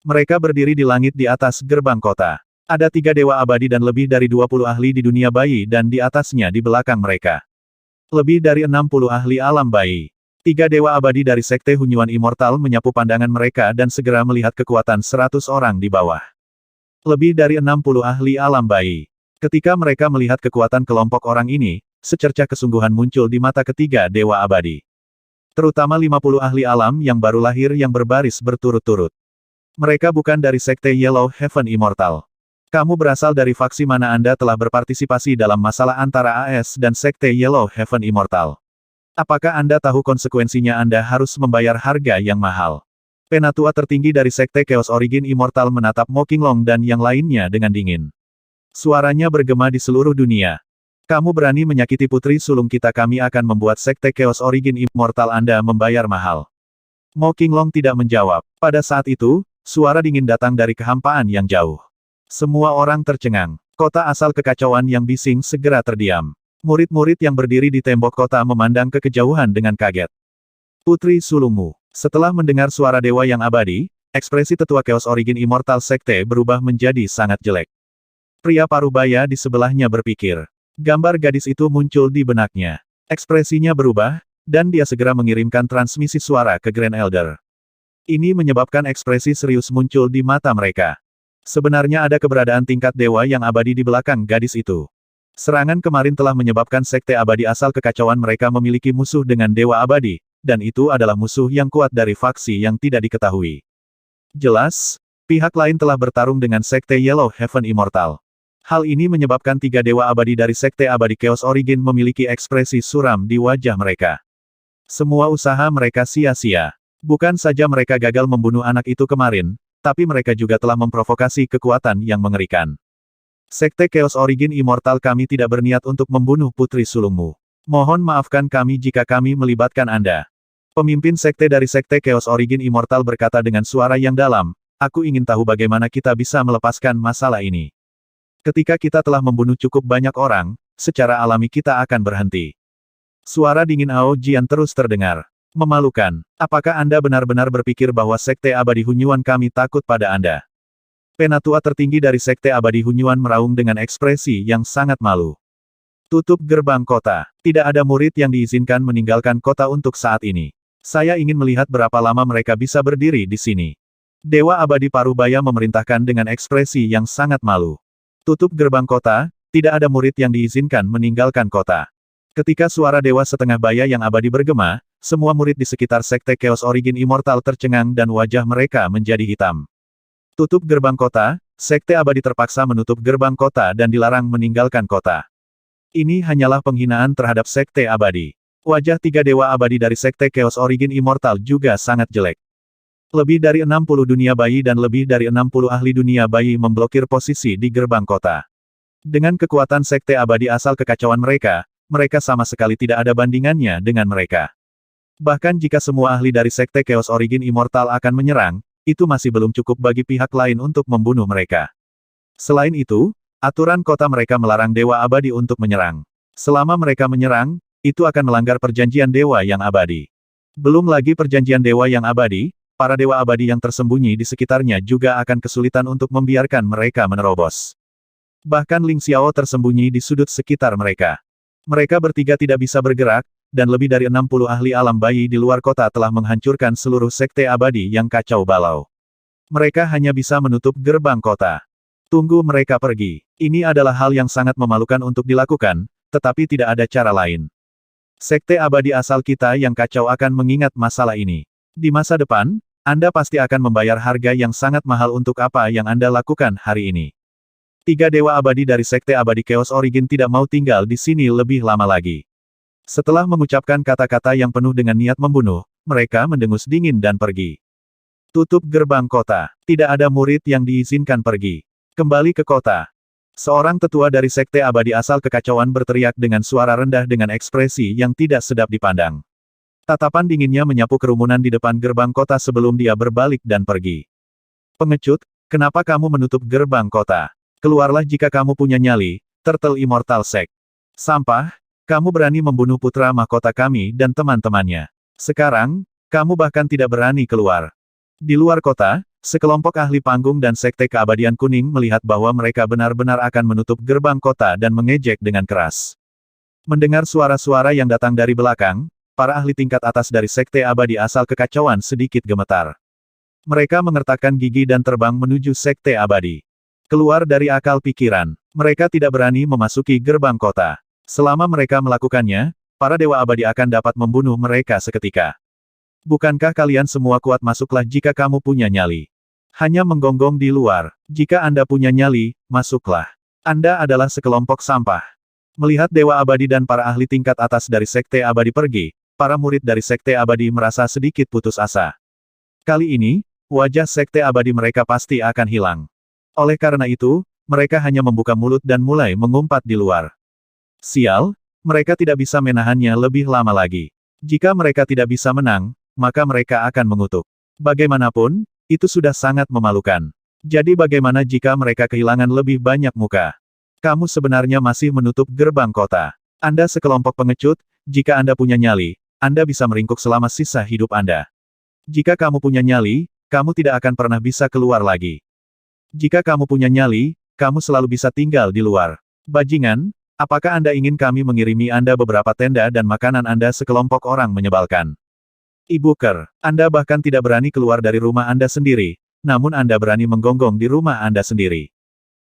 Mereka berdiri di langit di atas gerbang kota. Ada 3 dewa abadi dan lebih dari 20 ahli di dunia bayi dan di atasnya di belakang mereka. Lebih dari 60 ahli alam bayi. 3 dewa abadi dari sekte Hunyuan Immortal menyapu pandangan mereka dan segera melihat kekuatan 100 orang di bawah. Lebih dari 60 ahli alam bayi. Ketika mereka melihat kekuatan kelompok orang ini, secercah kesungguhan muncul di mata ketiga dewa abadi. Terutama 50 ahli alam yang baru lahir yang berbaris berturut-turut. Mereka bukan dari sekte Yellow Heaven Immortal. Kamu berasal dari faksi mana? Anda telah berpartisipasi dalam masalah antara AS dan sekte Yellow Heaven Immortal. Apakah Anda tahu konsekuensinya? Anda harus membayar harga yang mahal. Penatua tertinggi dari sekte Chaos Origin Immortal menatap Mo Qinglong dan yang lainnya dengan dingin. Suaranya bergema di seluruh dunia. Kamu berani menyakiti putri sulung kita, kami akan membuat sekte Chaos Origin Immortal Anda membayar mahal. Mo Qinglong tidak menjawab. Pada saat itu, suara dingin datang dari kehampaan yang jauh. Semua orang tercengang. Kota asal kekacauan yang bising segera terdiam. Murid-murid yang berdiri di tembok kota memandang ke kejauhan dengan kaget. Putri sulungmu. Setelah mendengar suara dewa yang abadi, ekspresi tetua Chaos Origin Immortal Sekte berubah menjadi sangat jelek. Pria parubaya di sebelahnya berpikir. Gambar gadis itu muncul di benaknya. Ekspresinya berubah, dan dia segera mengirimkan transmisi suara ke Grand Elder. Ini menyebabkan ekspresi serius muncul di mata mereka. Sebenarnya ada keberadaan tingkat dewa yang abadi di belakang gadis itu. Serangan kemarin telah menyebabkan sekte abadi asal kekacauan mereka memiliki musuh dengan dewa abadi, dan itu adalah musuh yang kuat dari faksi yang tidak diketahui. Jelas, pihak lain telah bertarung dengan sekte Yellow Heaven Immortal. Hal ini menyebabkan 3 dewa abadi dari sekte abadi Chaos Origin memiliki ekspresi suram di wajah mereka. Semua usaha mereka sia-sia. Bukan saja mereka gagal membunuh anak itu kemarin, tapi mereka juga telah memprovokasi kekuatan yang mengerikan. Sekte Chaos Origin Immortal, kami tidak berniat untuk membunuh putri sulungmu. Mohon maafkan kami jika kami melibatkan Anda. Pemimpin sekte dari sekte Chaos Origin Immortal berkata dengan suara yang dalam, aku ingin tahu bagaimana kita bisa melepaskan masalah ini. Ketika kita telah membunuh cukup banyak orang, secara alami kita akan berhenti. Suara dingin Ao Jian terus terdengar. Memalukan. Apakah Anda benar-benar berpikir bahwa sekte abadi Hunyuan kami takut pada Anda? Penatua tertinggi dari sekte abadi Hunyuan meraung dengan ekspresi yang sangat malu. Tutup gerbang kota. Tidak ada murid yang diizinkan meninggalkan kota untuk saat ini. Saya ingin melihat berapa lama mereka bisa berdiri di sini. Dewa abadi Parubaya memerintahkan dengan ekspresi yang sangat malu. Tutup gerbang kota, tidak ada murid yang diizinkan meninggalkan kota. Ketika suara dewa setengah baya yang abadi bergema, semua murid di sekitar sekte Chaos Origin Immortal tercengang dan wajah mereka menjadi hitam. Tutup gerbang kota, sekte abadi terpaksa menutup gerbang kota dan dilarang meninggalkan kota. Ini hanyalah penghinaan terhadap sekte abadi. Wajah 3 dewa abadi dari sekte Chaos Origin Immortal juga sangat jelek. Lebih dari 60 dunia bayi dan lebih dari 60 ahli dunia bayi memblokir posisi di gerbang kota. Dengan kekuatan sekte abadi asal kekacauan mereka sama sekali tidak ada bandingannya dengan mereka. Bahkan jika semua ahli dari sekte Chaos Origin Immortal akan menyerang, itu masih belum cukup bagi pihak lain untuk membunuh mereka. Selain itu, aturan kota mereka melarang dewa abadi untuk menyerang. Selama mereka menyerang, itu akan melanggar perjanjian dewa yang abadi. Belum lagi perjanjian dewa yang abadi, para dewa abadi yang tersembunyi di sekitarnya juga akan kesulitan untuk membiarkan mereka menerobos. Bahkan Ling Xiao tersembunyi di sudut sekitar mereka. Mereka bertiga tidak bisa bergerak, dan lebih dari 60 ahli alam bayi di luar kota telah menghancurkan seluruh sekte abadi yang kacau balau. Mereka hanya bisa menutup gerbang kota. Tunggu mereka pergi. Ini adalah hal yang sangat memalukan untuk dilakukan, tetapi tidak ada cara lain. Sekte abadi asal kita yang kacau akan mengingat masalah ini. Di masa depan, Anda pasti akan membayar harga yang sangat mahal untuk apa yang Anda lakukan hari ini. 3 dewa abadi dari sekte abadi Chaos Origin tidak mau tinggal di sini lebih lama lagi. Setelah mengucapkan kata-kata yang penuh dengan niat membunuh, mereka mendengus dingin dan pergi. Tutup gerbang kota. Tidak ada murid yang diizinkan pergi. Kembali ke kota. Seorang tetua dari sekte abadi asal kekacauan berteriak dengan suara rendah dengan ekspresi yang tidak sedap dipandang. Tatapan dinginnya menyapu kerumunan di depan gerbang kota sebelum dia berbalik dan pergi. Pengecut, kenapa kamu menutup gerbang kota? Keluarlah jika kamu punya nyali, Turtle Immortal Sect. Sampah, kamu berani membunuh putra mahkota kami dan teman-temannya. Sekarang, kamu bahkan tidak berani keluar. Di luar kota, sekelompok ahli panggung dan sekte keabadian kuning melihat bahwa mereka benar-benar akan menutup gerbang kota dan mengejek dengan keras. Mendengar suara-suara yang datang dari belakang, para ahli tingkat atas dari sekte abadi asal kekacauan sedikit gemetar. Mereka mengertakkan gigi dan terbang menuju sekte abadi. Keluar dari akal pikiran. Mereka tidak berani memasuki gerbang kota. Selama mereka melakukannya, para dewa abadi akan dapat membunuh mereka seketika. Bukankah kalian semua kuat? Masuklah jika kamu punya nyali. Hanya menggonggong di luar. Jika Anda punya nyali, masuklah. Anda adalah sekelompok sampah. Melihat dewa abadi dan para ahli tingkat atas dari sekte abadi pergi, para murid dari sekte abadi merasa sedikit putus asa. Kali ini, wajah sekte abadi mereka pasti akan hilang. Oleh karena itu, mereka hanya membuka mulut dan mulai mengumpat di luar. Sial, mereka tidak bisa menahannya lebih lama lagi. Jika mereka tidak bisa menang, maka mereka akan mengutuk. Bagaimanapun, itu sudah sangat memalukan. Jadi bagaimana jika mereka kehilangan lebih banyak muka? Kamu sebenarnya masih menutup gerbang kota. Anda sekelompok pengecut, jika Anda punya nyali, Anda bisa meringkuk selama sisa hidup Anda. Jika kamu punya nyali, kamu tidak akan pernah bisa keluar lagi. Jika kamu punya nyali, kamu selalu bisa tinggal di luar. Bajingan, apakah Anda ingin kami mengirimi Anda beberapa tenda dan makanan Anda sekelompok orang menyebalkan? Ibu Ker, Anda bahkan tidak berani keluar dari rumah Anda sendiri, namun Anda berani menggonggong di rumah Anda sendiri.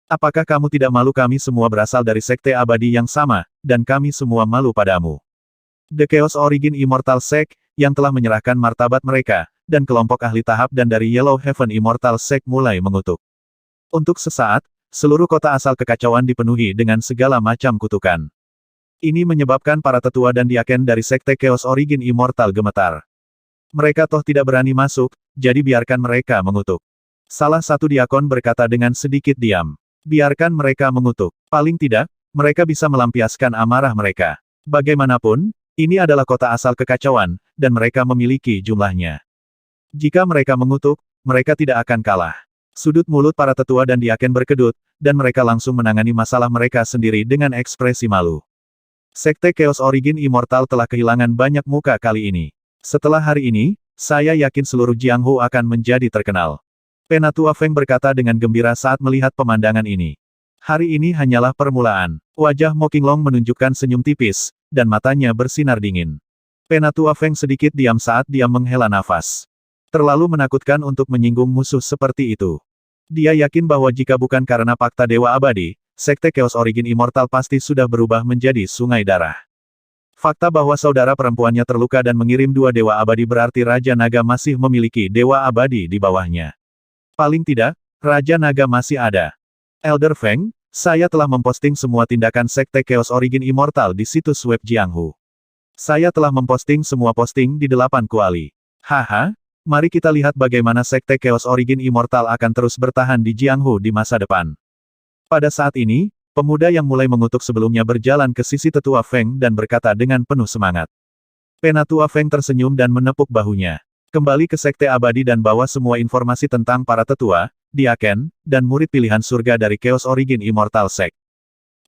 Apakah kamu tidak malu kami semua berasal dari sekte abadi yang sama, dan kami semua malu padamu? The Chaos Origin Immortal Sect, yang telah menyerahkan martabat mereka, dan kelompok ahli tahap dan dari Yellow Heaven Immortal Sect mulai mengutuk. Untuk sesaat, seluruh kota asal kekacauan dipenuhi dengan segala macam kutukan. Ini menyebabkan para tetua dan diaken dari sekte Chaos Origin Immortal gemetar. Mereka toh tidak berani masuk, jadi biarkan mereka mengutuk. Salah satu diakon berkata dengan sedikit diam. Biarkan mereka mengutuk. Paling tidak, mereka bisa melampiaskan amarah mereka. Bagaimanapun, ini adalah kota asal kekacauan, dan mereka memiliki jumlahnya. Jika mereka mengutuk, mereka tidak akan kalah. Sudut mulut para tetua dan diaken berkedut, dan mereka langsung menangani masalah mereka sendiri dengan ekspresi malu. Sekte Chaos Origin Immortal telah kehilangan banyak muka kali ini. Setelah hari ini, saya yakin seluruh Jianghu akan menjadi terkenal. Penatua Feng berkata dengan gembira saat melihat pemandangan ini. Hari ini hanyalah permulaan. Wajah Mo Qinglong menunjukkan senyum tipis, dan matanya bersinar dingin. Penatua Feng sedikit diam saat dia menghela nafas. Terlalu menakutkan untuk menyinggung musuh seperti itu. Dia yakin bahwa jika bukan karena Fakta Dewa Abadi, Sekte Chaos Origin Immortal pasti sudah berubah menjadi sungai darah. Fakta bahwa saudara perempuannya terluka dan mengirim dua dewa abadi berarti Raja Naga masih memiliki dewa abadi di bawahnya. Paling tidak, Raja Naga masih ada. Elder Feng, saya telah memposting semua tindakan Sekte Chaos Origin Immortal di situs web Jianghu. Saya telah memposting semua posting di 8 kuali. Haha, mari kita lihat bagaimana Sekte Chaos Origin Immortal akan terus bertahan di Jianghu di masa depan. Pada saat ini, pemuda yang mulai mengutuk sebelumnya berjalan ke sisi tetua Feng dan berkata dengan penuh semangat. Penatua Feng tersenyum dan menepuk bahunya. Kembali ke Sekte Abadi dan bawa semua informasi tentang para tetua, diaken, dan murid pilihan surga dari Chaos Origin Immortal Sect.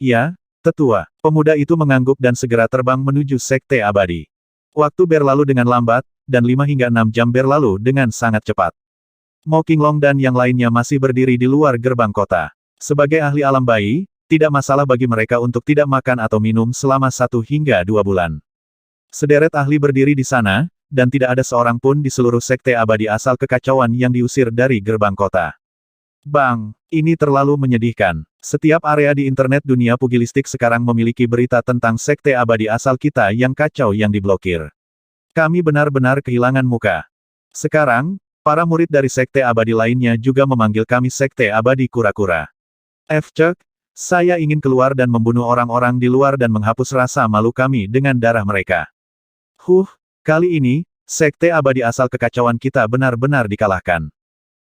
Ya, tetua. Pemuda itu mengangguk dan segera terbang menuju Sekte Abadi. Waktu berlalu dengan lambat, dan 5 hingga 6 jam berlalu dengan sangat cepat. Mo Qinglong dan yang lainnya masih berdiri di luar gerbang kota. Sebagai ahli alam bayi, tidak masalah bagi mereka untuk tidak makan atau minum selama 1 hingga 2 bulan. Sederet ahli berdiri di sana, dan tidak ada seorang pun di seluruh sekte abadi asal kekacauan yang diusir dari gerbang kota. Bang, ini terlalu menyedihkan. Setiap area di internet dunia pugilistik sekarang memiliki berita tentang sekte abadi asal kita yang kacau yang diblokir. Kami benar-benar kehilangan muka. Sekarang, para murid dari sekte abadi lainnya juga memanggil kami sekte abadi kura-kura. Cek, saya ingin keluar dan membunuh orang-orang di luar dan menghapus rasa malu kami dengan darah mereka. Kali ini, sekte abadi asal kekacauan kita benar-benar dikalahkan.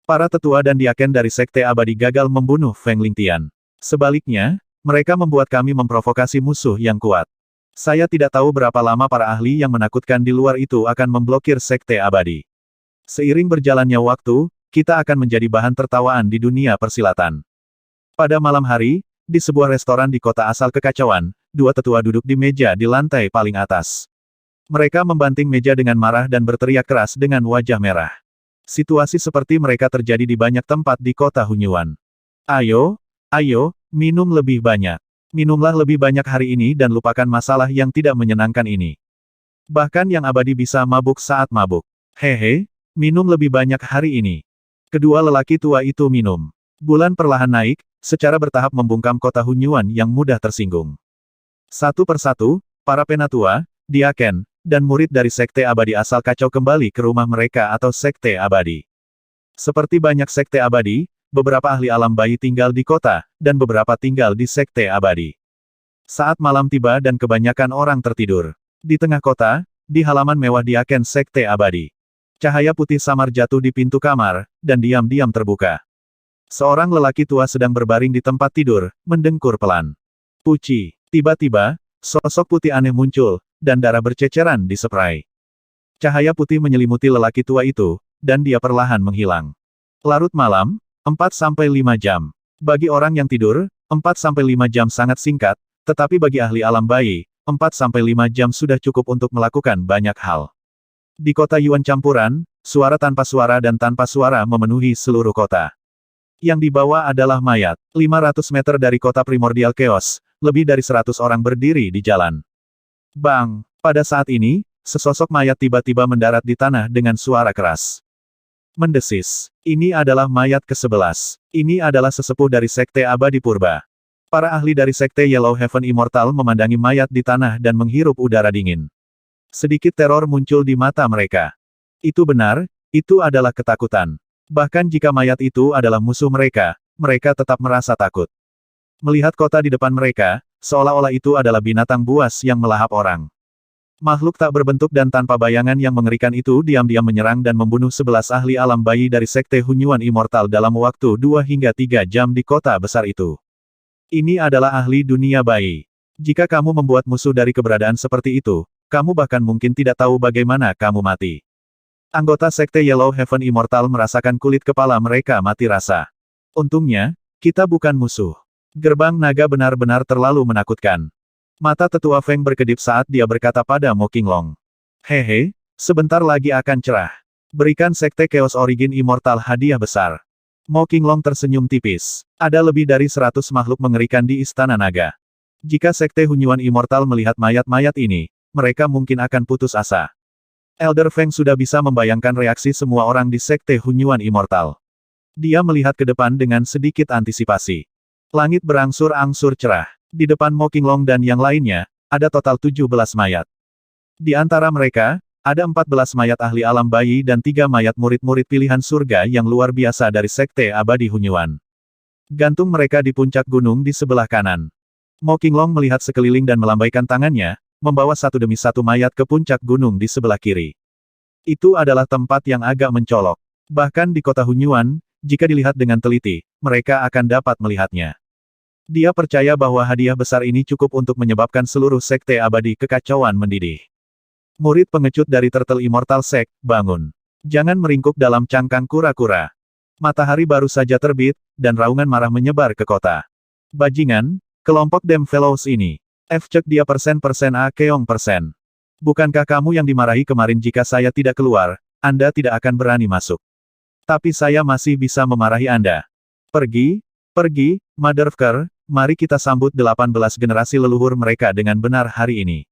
Para tetua dan diaken dari sekte abadi gagal membunuh Feng Lingtian. Sebaliknya, mereka membuat kami memprovokasi musuh yang kuat. Saya tidak tahu berapa lama para ahli yang menakutkan di luar itu akan memblokir sekte abadi. Seiring berjalannya waktu, kita akan menjadi bahan tertawaan di dunia persilatan. Pada malam hari, di sebuah restoran di kota asal kekacauan, dua tetua duduk di meja di lantai paling atas. Mereka membanting meja dengan marah dan berteriak keras dengan wajah merah. Situasi seperti mereka terjadi di banyak tempat di kota Hunyuan. Ayo, minum lebih banyak. Minumlah lebih banyak hari ini dan lupakan masalah yang tidak menyenangkan ini. Bahkan yang abadi bisa mabuk saat mabuk. Hehe, minum lebih banyak hari ini. Kedua lelaki tua itu minum. Bulan perlahan naik, secara bertahap membungkam kota Hunyuan yang mudah tersinggung. Satu persatu, para penatua, diaken, dan murid dari sekte abadi asal kacau kembali ke rumah mereka atau sekte abadi. Seperti banyak sekte abadi, beberapa ahli alam bayi tinggal di kota, dan beberapa tinggal di sekte abadi. Saat malam tiba dan kebanyakan orang tertidur. Di tengah kota, di halaman mewah diaken sekte abadi. Cahaya putih samar jatuh di pintu kamar, dan diam-diam terbuka. Seorang lelaki tua sedang berbaring di tempat tidur, mendengkur pelan. Puci. Tiba-tiba, sosok putih aneh muncul, dan darah berceceran di spray. Cahaya putih menyelimuti lelaki tua itu, dan dia perlahan menghilang. Larut malam, 4-5 jam. Bagi orang yang tidur, 4-5 jam sangat singkat, tetapi bagi ahli alam bayi, 4-5 jam sudah cukup untuk melakukan banyak hal. Di kota Yuan campuran, suara dan tanpa suara memenuhi seluruh kota. Yang dibawa adalah mayat. 500 meter dari kota primordial chaos, lebih dari 100 orang berdiri di jalan. Bang! Pada saat ini, sesosok mayat tiba-tiba mendarat di tanah dengan suara keras. Mendesis. Ini adalah mayat ke-11. Ini adalah sesepuh dari Sekte Abadi Purba. Para ahli dari Sekte Yellow Heaven Immortal memandangi mayat di tanah dan menghirup udara dingin. Sedikit teror muncul di mata mereka. Itu benar, itu adalah ketakutan. Bahkan jika mayat itu adalah musuh mereka, mereka tetap merasa takut. Melihat kota di depan mereka, seolah-olah itu adalah binatang buas yang melahap orang. Makhluk tak berbentuk dan tanpa bayangan yang mengerikan itu diam-diam menyerang dan membunuh 11 ahli alam bayi dari Sekte Hunyuan Immortal dalam waktu 2 hingga 3 jam di kota besar itu. Ini adalah ahli dunia bayi. Jika kamu membuat musuh dari keberadaan seperti itu, kamu bahkan mungkin tidak tahu bagaimana kamu mati. Anggota Sekte Yellow Heaven Immortal merasakan kulit kepala mereka mati rasa. Untungnya, kita bukan musuh. Gerbang naga benar-benar terlalu menakutkan. Mata tetua Feng berkedip saat dia berkata pada Mo Qinglong. Hehe, sebentar lagi akan cerah. Berikan Sekte Chaos Origin Immortal hadiah besar. Mo Qinglong tersenyum tipis. Ada lebih dari 100 makhluk mengerikan di Istana Naga. Jika Sekte Hunyuan Immortal melihat mayat-mayat ini, mereka mungkin akan putus asa. Elder Feng sudah bisa membayangkan reaksi semua orang di Sekte Hunyuan Immortal. Dia melihat ke depan dengan sedikit antisipasi. Langit berangsur-angsur cerah. Di depan Mo Qinglong dan yang lainnya, ada total 17 mayat. Di antara mereka, ada 14 mayat ahli alam bayi dan 3 mayat murid-murid pilihan surga yang luar biasa dari Sekte Abadi Hunyuan. Gantung mereka di puncak gunung di sebelah kanan. Mo Qinglong melihat sekeliling dan melambaikan tangannya, membawa satu demi satu mayat ke puncak gunung di sebelah kiri. Itu adalah tempat yang agak mencolok. Bahkan di kota Hunyuan, jika dilihat dengan teliti, mereka akan dapat melihatnya. Dia percaya bahwa hadiah besar ini cukup untuk menyebabkan seluruh Sekte Abadi kekacauan mendidih. Murid pengecut dari Turtle Immortal Sect, bangun. Jangan meringkuk dalam cangkang kura-kura. Matahari baru saja terbit, dan raungan marah menyebar ke kota. Bajingan, kelompok Dem Fellows ini. Cek dia persen A keong persen. Bukankah kamu yang dimarahi kemarin jika saya tidak keluar, Anda tidak akan berani masuk. Tapi saya masih bisa memarahi Anda. Pergi, Motherfucker. Mari kita sambut 18 generasi leluhur mereka dengan benar hari ini.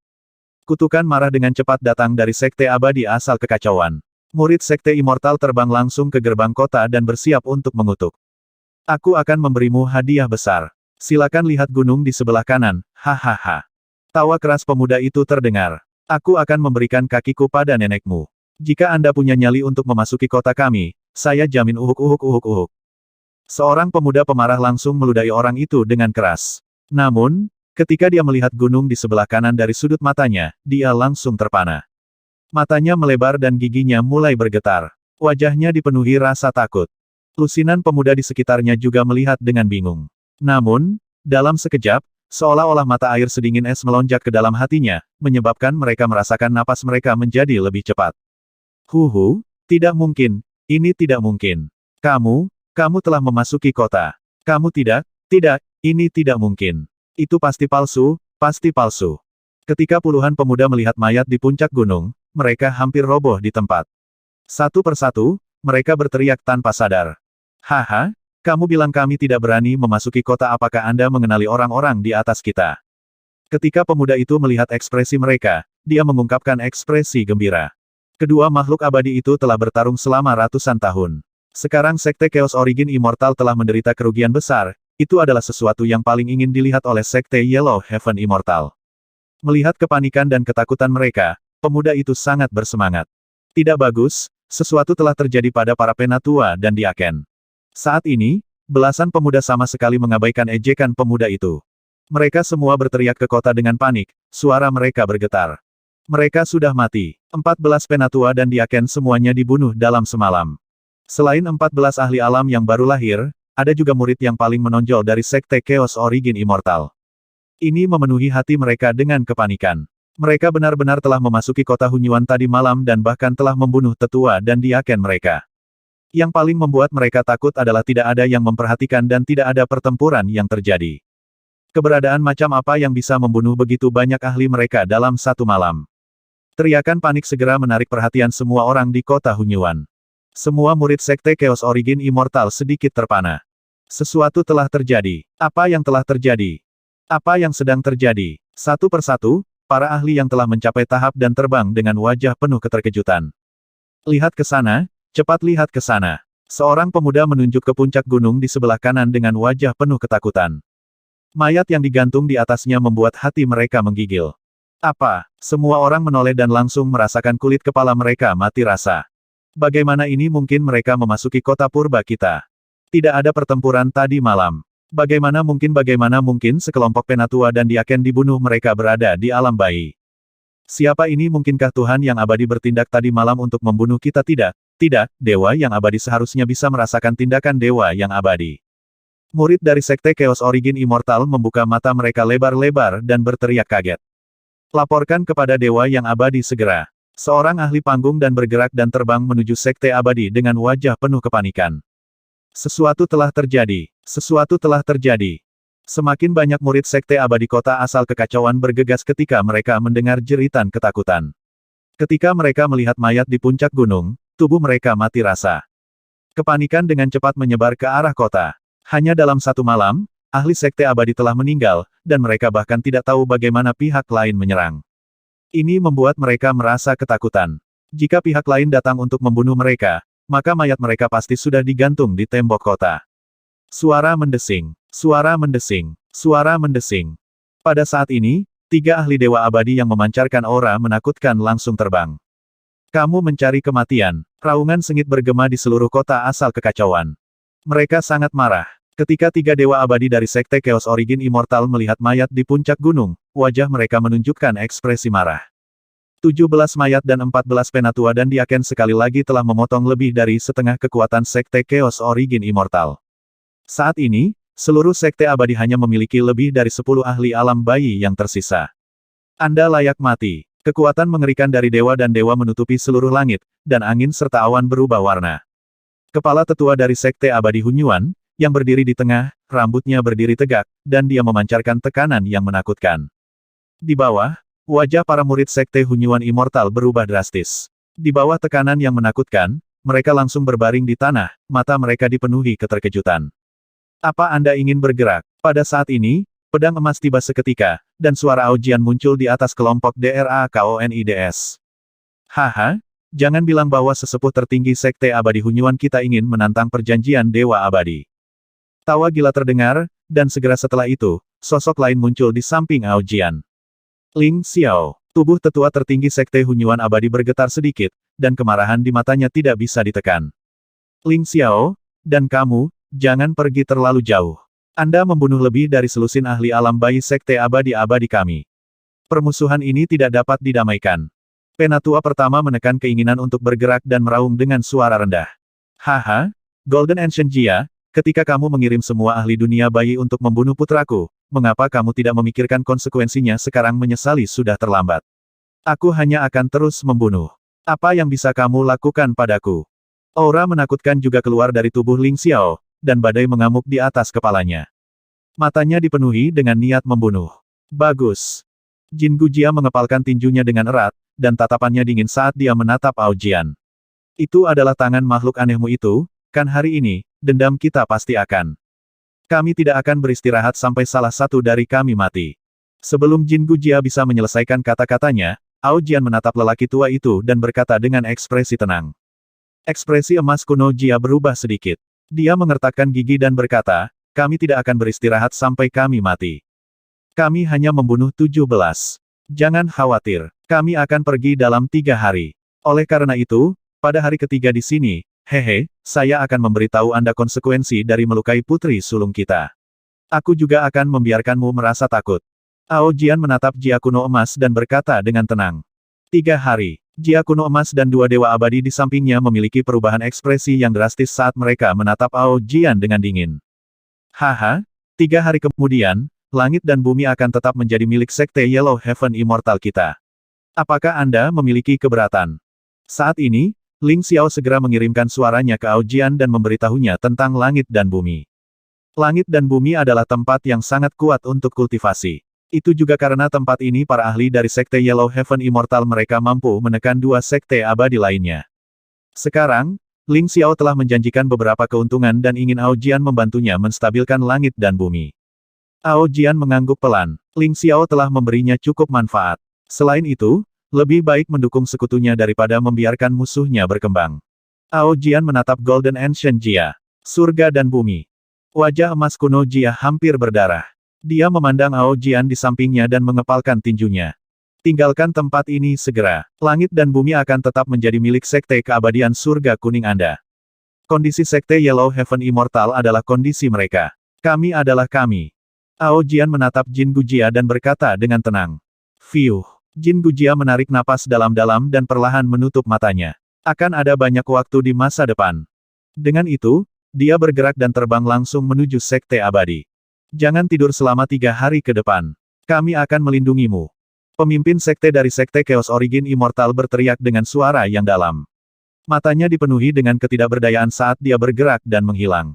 Kutukan marah dengan cepat datang dari Sekte Abadi asal kekacauan. Murid Sekte Immortal terbang langsung ke gerbang kota dan bersiap untuk mengutuk. Aku akan memberimu hadiah besar. Silakan lihat gunung di sebelah kanan, hahaha. Tawa keras pemuda itu terdengar. Aku akan memberikan kakiku pada nenekmu. Jika Anda punya nyali untuk memasuki kota kami, saya jamin uhuk. Seorang pemuda pemarah langsung meludahi orang itu dengan keras. Namun, ketika dia melihat gunung di sebelah kanan dari sudut matanya, dia langsung terpana. Matanya melebar dan giginya mulai bergetar. Wajahnya dipenuhi rasa takut. Lusinan pemuda di sekitarnya juga melihat dengan bingung. Namun, dalam sekejap, seolah-olah mata air sedingin es melonjak ke dalam hatinya, menyebabkan mereka merasakan napas mereka menjadi lebih cepat. Tidak mungkin, ini tidak mungkin. Kamu telah memasuki kota. Kamu tidak, ini tidak mungkin. Itu pasti palsu, pasti palsu. Ketika puluhan pemuda melihat mayat di puncak gunung, mereka hampir roboh di tempat. Satu persatu, mereka berteriak tanpa sadar. Haha, kamu bilang kami tidak berani memasuki kota, apakah Anda mengenali orang-orang di atas kita? Ketika pemuda itu melihat ekspresi mereka, dia mengungkapkan ekspresi gembira. Kedua makhluk abadi itu telah bertarung selama ratusan tahun. Sekarang Sekte Chaos Origin Immortal telah menderita kerugian besar, itu adalah sesuatu yang paling ingin dilihat oleh Sekte Yellow Heaven Immortal. Melihat kepanikan dan ketakutan mereka, pemuda itu sangat bersemangat. Tidak bagus, sesuatu telah terjadi pada para penatua dan diaken. Saat ini, belasan pemuda sama sekali mengabaikan ejekan pemuda itu. Mereka semua berteriak ke kota dengan panik, suara mereka bergetar. Mereka sudah mati. 14 penatua dan diaken semuanya dibunuh dalam semalam. Selain 14 ahli alam yang baru lahir, ada juga murid yang paling menonjol dari Sekte Chaos Origin Immortal. Ini memenuhi hati mereka dengan kepanikan. Mereka benar-benar telah memasuki kota Hunyuan tadi malam dan bahkan telah membunuh tetua dan diaken mereka. Yang paling membuat mereka takut adalah tidak ada yang memperhatikan dan tidak ada pertempuran yang terjadi. Keberadaan macam apa yang bisa membunuh begitu banyak ahli mereka dalam satu malam? Teriakan panik segera menarik perhatian semua orang di kota Hunyuan. Semua murid Sekte Chaos Origin Immortal sedikit terpana. Sesuatu telah terjadi. Apa yang telah terjadi? Apa yang sedang terjadi? Satu persatu, para ahli yang telah mencapai tahap dan terbang dengan wajah penuh keterkejutan. Lihat ke sana, cepat lihat ke sana. Seorang pemuda menunjuk ke puncak gunung di sebelah kanan dengan wajah penuh ketakutan. Mayat yang digantung di atasnya membuat hati mereka menggigil. Apa? Semua orang menoleh dan langsung merasakan kulit kepala mereka mati rasa. Bagaimana ini mungkin mereka memasuki kota purba kita? Tidak ada pertempuran tadi malam. Bagaimana mungkin sekelompok penatua dan diaken dibunuh mereka berada di alam bayi? Siapa ini? Mungkinkah Tuhan yang abadi bertindak tadi malam untuk membunuh kita? Tidak, Dewa yang abadi seharusnya bisa merasakan tindakan Dewa yang abadi. Murid dari Sekte Chaos Origin Immortal membuka mata mereka lebar-lebar dan berteriak kaget. Laporkan kepada Dewa yang abadi segera. Seorang ahli panggung dan bergerak dan terbang menuju Sekte Abadi dengan wajah penuh kepanikan. Sesuatu telah terjadi. Sesuatu telah terjadi. Semakin banyak murid Sekte Abadi Kota asal kekacauan bergegas ketika mereka mendengar jeritan ketakutan. Ketika mereka melihat mayat di puncak gunung, tubuh mereka mati rasa. Kepanikan dengan cepat menyebar ke arah kota. Hanya dalam satu malam, ahli Sekte Abadi telah meninggal, dan mereka bahkan tidak tahu bagaimana pihak lain menyerang. Ini membuat mereka merasa ketakutan. Jika pihak lain datang untuk membunuh mereka, maka mayat mereka pasti sudah digantung di tembok kota. Suara mendesing, suara mendesing, suara mendesing. Pada saat ini, 3 ahli dewa abadi yang memancarkan aura menakutkan langsung terbang. Kamu mencari kematian. Raungan sengit bergema di seluruh kota asal kekacauan. Mereka sangat marah. Ketika 3 dewa abadi dari Sekte Chaos Origin Immortal melihat mayat di puncak gunung, wajah mereka menunjukkan ekspresi marah. 17 mayat dan 14 penatua dan diaken sekali lagi telah memotong lebih dari setengah kekuatan Sekte Chaos Origin Immortal. Saat ini, seluruh Sekte Abadi hanya memiliki lebih dari 10 ahli alam bayi yang tersisa. Anda layak mati. Kekuatan mengerikan dari dewa dan dewa menutupi seluruh langit, dan angin serta awan berubah warna. Kepala tetua dari Sekte Abadi Hunyuan, yang berdiri di tengah, rambutnya berdiri tegak, dan dia memancarkan tekanan yang menakutkan. Di bawah, wajah para murid Sekte Hunyuan Immortal berubah drastis. Di bawah tekanan yang menakutkan, mereka langsung berbaring di tanah, mata mereka dipenuhi keterkejutan. Apa Anda ingin bergerak? Pada saat ini, pedang emas tiba seketika, dan suara Aojian muncul di atas kelompok DRAKONIDS. Haha, jangan bilang bahwa sesepuh tertinggi Sekte Abadi Hunyuan kita ingin menantang perjanjian Dewa Abadi. Tawa gila terdengar, dan segera setelah itu, sosok lain muncul di samping Aojian. Ling Xiao, tubuh tetua tertinggi Sekte Hunyuan Abadi bergetar sedikit, dan kemarahan di matanya tidak bisa ditekan. Ling Xiao, dan kamu, jangan pergi terlalu jauh. Anda membunuh lebih dari selusin ahli alam bayi Sekte Abadi-Abadi kami. Permusuhan ini tidak dapat didamaikan. Penatua pertama menekan keinginan untuk bergerak dan meraung dengan suara rendah. Haha, Golden Ancient Jia, ketika kamu mengirim semua ahli dunia bayi untuk membunuh putraku, mengapa kamu tidak memikirkan konsekuensinya sekarang? Menyesali sudah terlambat. Aku hanya akan terus membunuh. Apa yang bisa kamu lakukan padaku? Aura menakutkan juga keluar dari tubuh Ling Xiao, dan badai mengamuk di atas kepalanya. Matanya dipenuhi dengan niat membunuh. Bagus. Jin Gujia mengepalkan tinjunya dengan erat, dan tatapannya dingin saat dia menatap Aojian. Itu adalah tangan makhluk anehmu itu, kan? Hari ini, dendam kita pasti akan. Kami tidak akan beristirahat sampai salah satu dari kami mati. Sebelum Jin Gujia bisa menyelesaikan kata-katanya, Aojian menatap lelaki tua itu dan berkata dengan ekspresi tenang. Ekspresi emas kuno Jia berubah sedikit. Dia mengertakkan gigi dan berkata, kami tidak akan beristirahat sampai kami mati. Kami hanya membunuh 17. Jangan khawatir, kami akan pergi dalam 3 hari. Oleh karena itu, pada hari ketiga di sini, hehe, saya akan memberitahu Anda konsekuensi dari melukai putri sulung kita. Aku juga akan membiarkanmu merasa takut. Aojian menatap Jia kuno emas dan berkata dengan tenang. 3 hari. Jia kuno emas dan 2 dewa abadi di sampingnya memiliki perubahan ekspresi yang drastis saat mereka menatap Aojian dengan dingin. Haha, 3 hari kemudian, langit dan bumi akan tetap menjadi milik Sekte Yellow Heaven Immortal kita. Apakah Anda memiliki keberatan? Saat ini, Ling Xiao segera mengirimkan suaranya ke Aojian dan memberitahunya tentang langit dan bumi. Langit dan bumi adalah tempat yang sangat kuat untuk kultivasi. Itu juga karena tempat ini para ahli dari Sekte Yellow Heaven Immortal mereka mampu menekan dua sekte abadi lainnya. Sekarang, Ling Xiao telah menjanjikan beberapa keuntungan dan ingin Aojian membantunya menstabilkan langit dan bumi. Aojian mengangguk pelan. Ling Xiao telah memberinya cukup manfaat. Selain itu, lebih baik mendukung sekutunya daripada membiarkan musuhnya berkembang. Aojian menatap Golden Ancient Jia. Surga dan bumi. Wajah emas kuno Jia hampir berdarah. Dia memandang Aojian di sampingnya dan mengepalkan tinjunya. Tinggalkan tempat ini segera. Langit dan bumi akan tetap menjadi milik Sekte Keabadian Surga Kuning Anda. Kondisi Sekte Yellow Heaven Immortal adalah kondisi mereka. Kami adalah kami. Aojian menatap Jin Gujia dan berkata dengan tenang. Fiuh. Jin Gujia menarik napas dalam-dalam dan perlahan menutup matanya. Akan ada banyak waktu di masa depan. Dengan itu, dia bergerak dan terbang langsung menuju Sekte Abadi. Jangan tidur selama 3 hari ke depan. Kami akan melindungimu. Pemimpin sekte dari Sekte Chaos Origin Immortal berteriak dengan suara yang dalam. Matanya dipenuhi dengan ketidakberdayaan saat dia bergerak dan menghilang.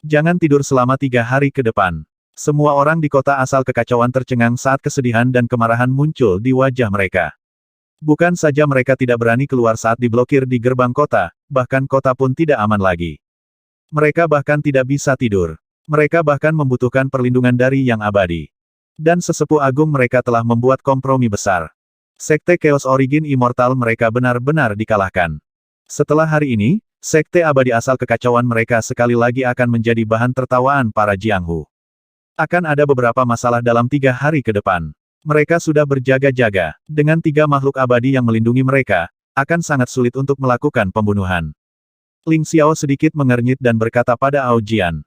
Jangan tidur selama 3 hari ke depan. Semua orang di kota asal kekacauan tercengang saat kesedihan dan kemarahan muncul di wajah mereka. Bukan saja mereka tidak berani keluar saat diblokir di gerbang kota, bahkan kota pun tidak aman lagi. Mereka bahkan tidak bisa tidur. Mereka bahkan membutuhkan perlindungan dari Yang Abadi. Dan sesepuh agung mereka telah membuat kompromi besar. Sekte Chaos Origin Immortal mereka benar-benar dikalahkan. Setelah hari ini, Sekte Abadi asal kekacauan mereka sekali lagi akan menjadi bahan tertawaan para Jianghu. Akan ada beberapa masalah dalam 3 hari ke depan. Mereka sudah berjaga-jaga. Dengan 3 makhluk abadi yang melindungi mereka, akan sangat sulit untuk melakukan pembunuhan. Ling Xiao sedikit mengernyit dan berkata pada Aojian.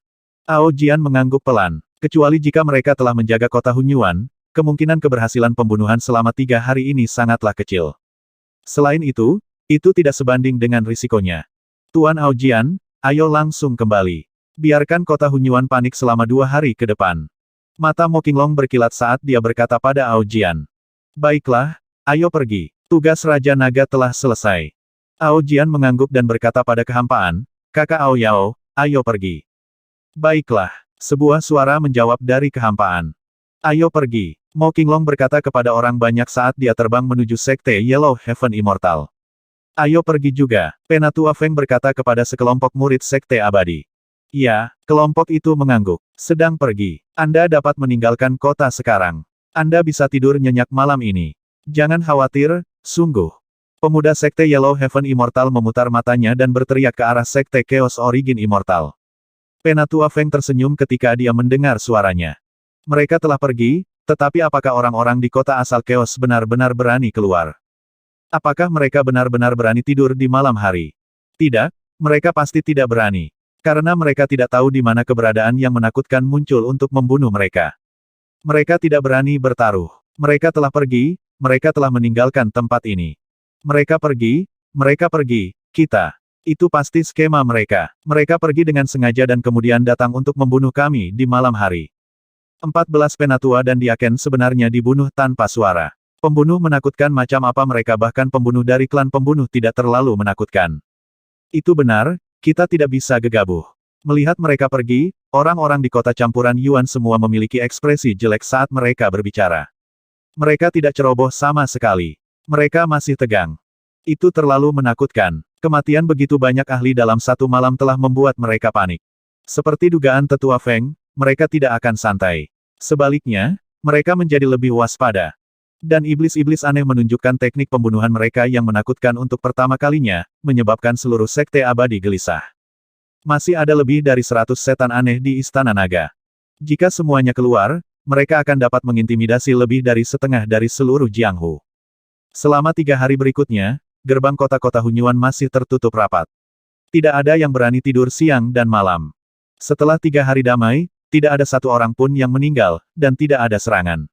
Aojian mengangguk pelan. Kecuali jika mereka telah menjaga kota Hunyuan, kemungkinan keberhasilan pembunuhan selama 3 hari ini sangatlah kecil. Selain itu tidak sebanding dengan risikonya. Tuan Aojian, ayo langsung kembali. Biarkan kota Hunyuan panik selama 2 hari ke depan. Mata Mo Qinglong berkilat saat dia berkata pada Aojian. Baiklah, ayo pergi. Tugas Raja Naga telah selesai. Aojian mengangguk dan berkata pada kehampaan, Kakak Ao Yao, ayo pergi. Baiklah. Sebuah suara menjawab dari kehampaan. Ayo pergi. Mo Qinglong berkata kepada orang banyak saat dia terbang menuju Sekte Yellow Heaven Immortal. Ayo pergi juga. Penatua Feng berkata kepada sekelompok murid Sekte Abadi. Ya, kelompok itu mengangguk. Sedang pergi. Anda dapat meninggalkan kota sekarang. Anda bisa tidur nyenyak malam ini. Jangan khawatir, sungguh. Pemuda Sekte Yellow Heaven Immortal memutar matanya dan berteriak ke arah Sekte Chaos Origin Immortal. Penatua Feng tersenyum ketika dia mendengar suaranya. Mereka telah pergi, tetapi apakah orang-orang di kota asal Chaos benar-benar berani keluar? Apakah mereka benar-benar berani tidur di malam hari? Tidak, mereka pasti tidak berani. Karena mereka tidak tahu di mana keberadaan yang menakutkan muncul untuk membunuh mereka. Mereka tidak berani bertaruh. Mereka telah pergi, mereka telah meninggalkan tempat ini. Mereka pergi, kita. Itu pasti skema mereka. Mereka pergi dengan sengaja dan kemudian datang untuk membunuh kami di malam hari. 14 penatua dan diaken sebenarnya dibunuh tanpa suara. Pembunuh menakutkan macam apa mereka bahkan pembunuh dari klan pembunuh tidak terlalu menakutkan. Itu benar, kita tidak bisa gegabah. Melihat mereka pergi, orang-orang di kota campuran Yuan semua memiliki ekspresi jelek saat mereka berbicara. Mereka tidak ceroboh sama sekali. Mereka masih tegang. Itu terlalu menakutkan. Kematian begitu banyak ahli dalam satu malam telah membuat mereka panik. Seperti dugaan tetua Feng, mereka tidak akan santai. Sebaliknya, mereka menjadi lebih waspada. Dan iblis-iblis aneh menunjukkan teknik pembunuhan mereka yang menakutkan untuk pertama kalinya, menyebabkan seluruh sekte abadi gelisah. Masih ada lebih dari 100 setan aneh di Istana Naga. Jika semuanya keluar, mereka akan dapat mengintimidasi lebih dari setengah dari seluruh Jianghu. Selama 3 hari berikutnya, gerbang kota-kota Hunyuan masih tertutup rapat. Tidak ada yang berani tidur siang dan malam. Setelah 3 hari damai, tidak ada satu orang pun yang meninggal, dan tidak ada serangan.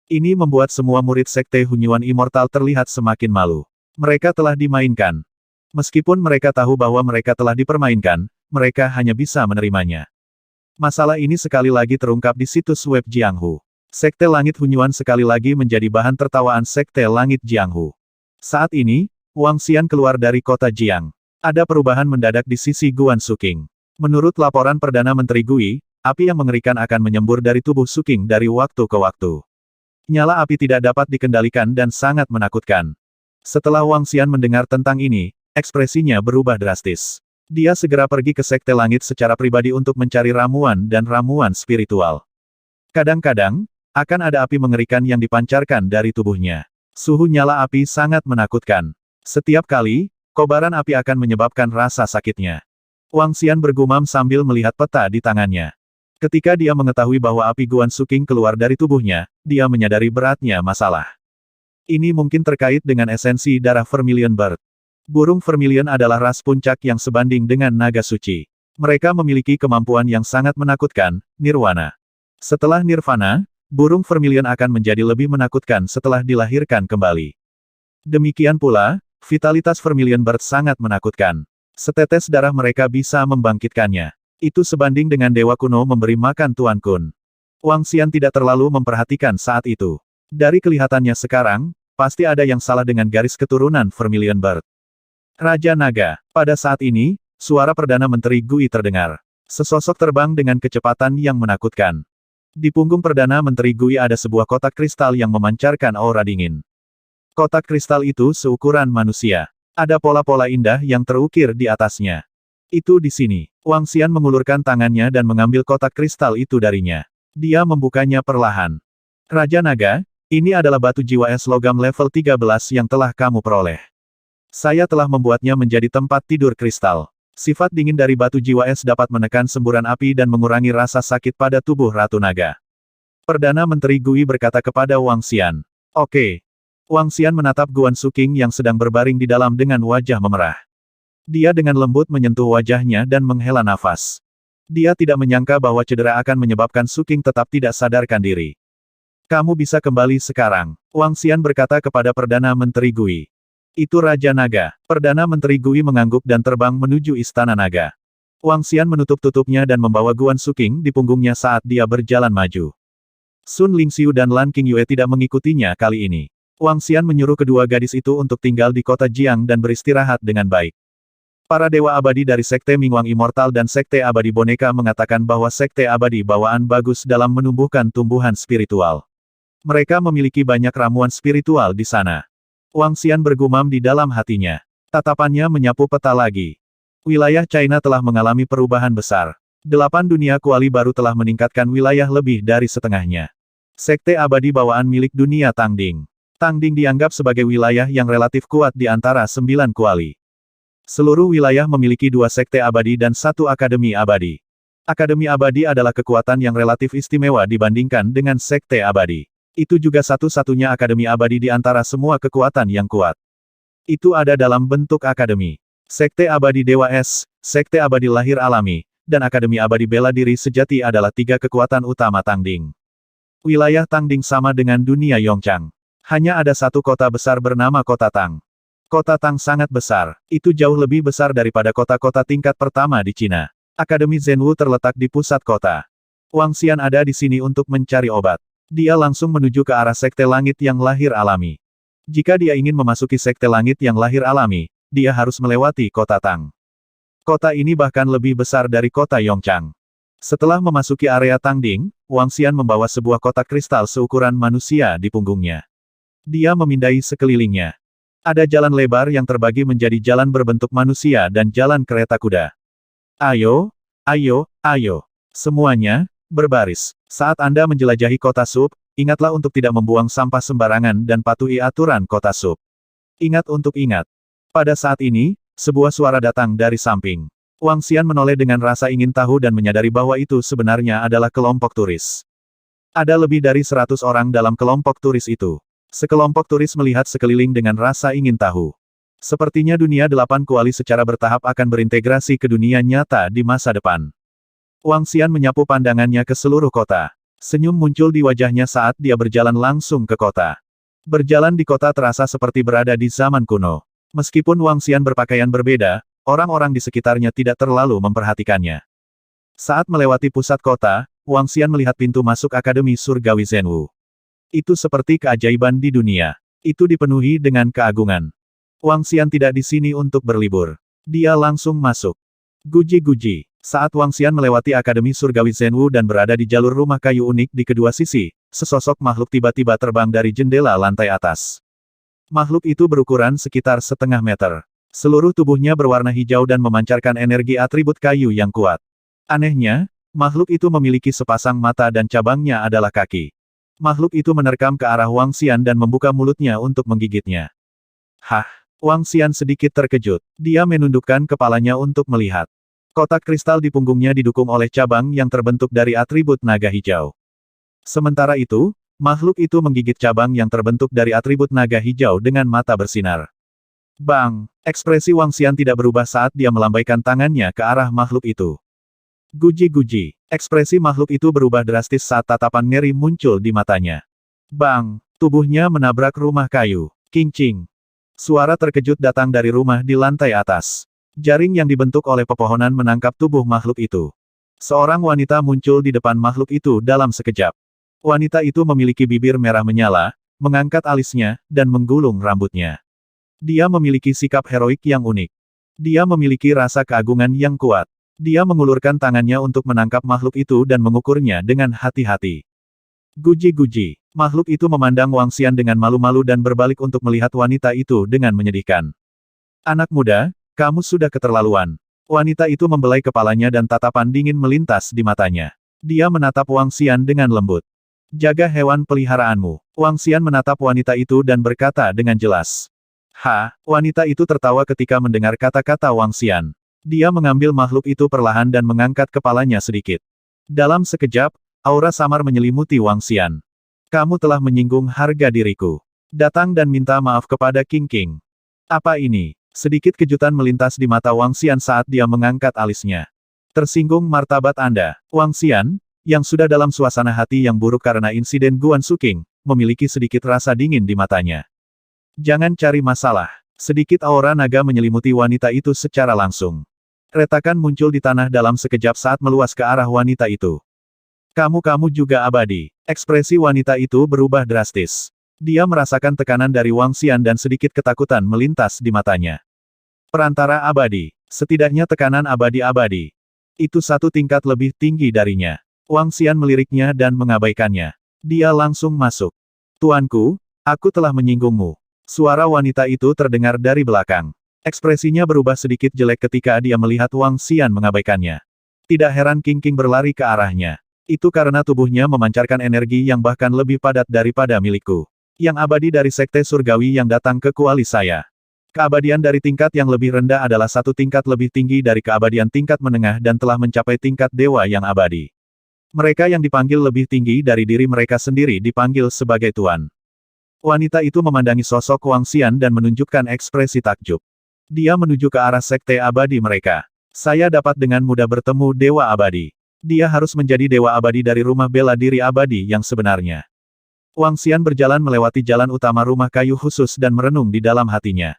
Ini membuat semua murid Sekte Hunyuan Immortal terlihat semakin malu. Mereka telah dimainkan. Meskipun mereka tahu bahwa mereka telah dipermainkan, mereka hanya bisa menerimanya. Masalah ini sekali lagi terungkap di situs web Jianghu. Sekte Langit Hunyuan sekali lagi menjadi bahan tertawaan Sekte Langit Jianghu. Saat ini, Wang Xian keluar dari kota Jiang. Ada perubahan mendadak di sisi Guan Suking. Menurut laporan Perdana Menteri Gui, api yang mengerikan akan menyembur dari tubuh Suking dari waktu ke waktu. Nyala api tidak dapat dikendalikan dan sangat menakutkan. Setelah Wang Xian mendengar tentang ini, ekspresinya berubah drastis. Dia segera pergi ke Sekte Langit secara pribadi untuk mencari ramuan dan ramuan spiritual. Kadang-kadang, akan ada api mengerikan yang dipancarkan dari tubuhnya. Suhu nyala api sangat menakutkan. Setiap kali, kobaran api akan menyebabkan rasa sakitnya. Wang Xian bergumam sambil melihat peta di tangannya. Ketika dia mengetahui bahwa api Guan Suking keluar dari tubuhnya, dia menyadari beratnya masalah. Ini mungkin terkait dengan esensi darah Vermilion Bird. Burung Vermilion adalah ras puncak yang sebanding dengan naga suci. Mereka memiliki kemampuan yang sangat menakutkan, nirwana. Setelah nirvana, burung Vermilion akan menjadi lebih menakutkan setelah dilahirkan kembali. Demikian pula, vitalitas Vermilion Bird sangat menakutkan. Setetes darah mereka bisa membangkitkannya. Itu sebanding dengan dewa kuno memberi makan Tuan Kun. Wang Xian tidak terlalu memperhatikan saat itu. Dari kelihatannya sekarang, pasti ada yang salah dengan garis keturunan Vermilion Bird. Raja Naga. Pada saat ini, suara Perdana Menteri Gui terdengar. Sesosok terbang dengan kecepatan yang menakutkan. Di punggung Perdana Menteri Gui ada sebuah kotak kristal yang memancarkan aura dingin. Kotak kristal itu seukuran manusia. Ada pola-pola indah yang terukir di atasnya. Itu di sini. Wang Xian mengulurkan tangannya dan mengambil kotak kristal itu darinya. Dia membukanya perlahan. Raja Naga, ini adalah batu jiwa es logam level 13 yang telah kamu peroleh. Saya telah membuatnya menjadi tempat tidur kristal. Sifat dingin dari batu jiwa es dapat menekan semburan api dan mengurangi rasa sakit pada tubuh Ratu Naga. Perdana Menteri Gui berkata kepada Wang Xian. Oke. Wang Xian menatap Guan Suking yang sedang berbaring di dalam dengan wajah memerah. Dia dengan lembut menyentuh wajahnya dan menghela nafas. Dia tidak menyangka bahwa cedera akan menyebabkan Suking tetap tidak sadarkan diri. Kamu bisa kembali sekarang, Wang Xian berkata kepada Perdana Menteri Gui. Itu Raja Naga. Perdana Menteri Gui mengangguk dan terbang menuju Istana Naga. Wang Xian menutup-tutupnya dan membawa Guan Suking di punggungnya saat dia berjalan maju. Sun Lingxiu dan Lan Qingyue tidak mengikutinya kali ini. Wang Xian menyuruh kedua gadis itu untuk tinggal di kota Jiang dan beristirahat dengan baik. Para dewa abadi dari Sekte Mingwang Immortal dan Sekte Abadi Boneka mengatakan bahwa Sekte Abadi Bawaan bagus dalam menumbuhkan tumbuhan spiritual. Mereka memiliki banyak ramuan spiritual di sana. Wang Xian bergumam di dalam hatinya. Tatapannya menyapu peta lagi. Wilayah China telah mengalami perubahan besar. 8 dunia kuali baru telah meningkatkan wilayah lebih dari setengahnya. Sekte Abadi Bawaan milik dunia Tangding. Tangding dianggap sebagai wilayah yang relatif kuat di antara 9 kuali. Seluruh wilayah memiliki 2 sekte abadi dan 1 akademi abadi. Akademi abadi adalah kekuatan yang relatif istimewa dibandingkan dengan sekte abadi. Itu juga satu-satunya akademi abadi di antara semua kekuatan yang kuat. Itu ada dalam bentuk akademi. Sekte Abadi Dewa Es, Sekte Abadi Lahir Alami, dan Akademi Abadi Bela Diri Sejati adalah 3 kekuatan utama Tangding. Wilayah Tangding sama dengan dunia Yongchang. Hanya ada 1 kota besar bernama Kota Tang. Kota Tang sangat besar. Itu jauh lebih besar daripada kota-kota tingkat pertama di Cina. Akademi Zhenwu terletak di pusat kota. Wang Xian ada di sini untuk mencari obat. Dia langsung menuju ke arah Sekte Langit yang Lahir Alami. Jika dia ingin memasuki Sekte Langit yang Lahir Alami, dia harus melewati kota Tang. Kota ini bahkan lebih besar dari kota Yongchang. Setelah memasuki area Tangding, Wang Xian membawa sebuah kotak kristal seukuran manusia di punggungnya. Dia memindai sekelilingnya. Ada jalan lebar yang terbagi menjadi jalan berbentuk manusia dan jalan kereta kuda. Ayo, ayo, ayo. Semuanya, berbaris. Saat Anda menjelajahi kota Sub, ingatlah untuk tidak membuang sampah sembarangan dan patuhi aturan kota Sub. Ingat untuk ingat. Pada saat ini, sebuah suara datang dari samping. Wang Xian menoleh dengan rasa ingin tahu dan menyadari bahwa itu sebenarnya adalah kelompok turis. Ada lebih dari 100 orang dalam kelompok turis itu. Sekelompok turis melihat sekeliling dengan rasa ingin tahu. Sepertinya dunia 8 kuali secara bertahap akan berintegrasi ke dunia nyata di masa depan. Wang Xian menyapu pandangannya ke seluruh kota. Senyum muncul di wajahnya saat dia berjalan langsung ke kota. Berjalan di kota terasa seperti berada di zaman kuno. Meskipun Wang Xian berpakaian berbeda, orang-orang di sekitarnya tidak terlalu memperhatikannya. Saat melewati pusat kota, Wang Xian melihat pintu masuk Akademi Surgawi Zhenwu. Itu seperti keajaiban di dunia. Itu dipenuhi dengan keagungan. Wang Xian tidak di sini untuk berlibur. Dia langsung masuk. Guji-guji. Saat Wang Xian melewati Akademi Surgawi Zhenwu dan berada di jalur rumah kayu unik di kedua sisi, sesosok makhluk tiba-tiba terbang dari jendela lantai atas. Makhluk itu berukuran sekitar setengah meter. Seluruh tubuhnya berwarna hijau dan memancarkan energi atribut kayu yang kuat. Anehnya, makhluk itu memiliki sepasang mata dan cabangnya adalah kaki. Makhluk itu menerkam ke arah Wang Xian dan membuka mulutnya untuk menggigitnya. Hah! Wang Xian sedikit terkejut. Dia menundukkan kepalanya untuk melihat. Kotak kristal di punggungnya didukung oleh cabang yang terbentuk dari atribut naga hijau. Sementara itu, makhluk itu menggigit cabang yang terbentuk dari atribut naga hijau dengan mata bersinar. Bang! Ekspresi Wang Xian tidak berubah saat dia melambaikan tangannya ke arah makhluk itu. Guji-guji. Ekspresi makhluk itu berubah drastis saat tatapan ngeri muncul di matanya. Bang! Tubuhnya menabrak rumah kayu. King-cing. Suara terkejut datang dari rumah di lantai atas. Jaring yang dibentuk oleh pepohonan menangkap tubuh makhluk itu. Seorang wanita muncul di depan makhluk itu dalam sekejap. Wanita itu memiliki bibir merah menyala, mengangkat alisnya, dan menggulung rambutnya. Dia memiliki sikap heroik yang unik. Dia memiliki rasa keagungan yang kuat. Dia mengulurkan tangannya untuk menangkap makhluk itu dan mengukurnya dengan hati-hati. Guji-guji. Makhluk itu memandang Wang Xian dengan malu-malu dan berbalik untuk melihat wanita itu dengan menyedihkan. Anak muda, kamu sudah keterlaluan. Wanita itu membelai kepalanya dan tatapan dingin melintas di matanya. Dia menatap Wang Xian dengan lembut. Jaga hewan peliharaanmu. Wang Xian menatap wanita itu dan berkata dengan jelas. Wanita itu tertawa ketika mendengar kata-kata Wang Xian. Dia mengambil makhluk itu perlahan dan mengangkat kepalanya sedikit. Dalam sekejap, aura samar menyelimuti Wang Xian. Kamu telah menyinggung harga diriku. Datang dan minta maaf kepada King. Apa ini? Sedikit kejutan melintas di mata Wang Xian saat dia mengangkat alisnya. Tersinggung martabat Anda, Wang Xian, yang sudah dalam suasana hati yang buruk karena insiden Guan Suking, memiliki sedikit rasa dingin di matanya. Jangan cari masalah. Sedikit aura naga menyelimuti wanita itu secara langsung. Retakan muncul di tanah dalam sekejap saat meluas ke arah wanita itu. Kamu juga abadi. Ekspresi wanita itu berubah drastis. Dia merasakan tekanan dari Wang Xian dan sedikit ketakutan melintas di matanya. Perantara abadi. Setidaknya tekanan abadi-abadi. Itu satu tingkat lebih tinggi darinya. Wang Xian meliriknya dan mengabaikannya. Dia langsung masuk. Tuanku, aku telah menyinggungmu. Suara wanita itu terdengar dari belakang. Ekspresinya berubah sedikit jelek ketika dia melihat Wang Xian mengabaikannya. Tidak heran King berlari ke arahnya. Itu karena tubuhnya memancarkan energi yang bahkan lebih padat daripada milikku. Yang abadi dari Sekte Surgawi yang datang ke kuali saya. Keabadian dari tingkat yang lebih rendah adalah satu tingkat lebih tinggi dari keabadian tingkat menengah dan telah mencapai tingkat dewa yang abadi. Mereka yang dipanggil lebih tinggi dari diri mereka sendiri dipanggil sebagai Tuan. Wanita itu memandangi sosok Wang Xian dan menunjukkan ekspresi takjub. Dia menuju ke arah sekte abadi mereka. Saya dapat dengan mudah bertemu dewa abadi. Dia harus menjadi dewa abadi dari rumah bela diri abadi yang sebenarnya. Wang Xian berjalan melewati jalan utama rumah kayu khusus dan merenung di dalam hatinya.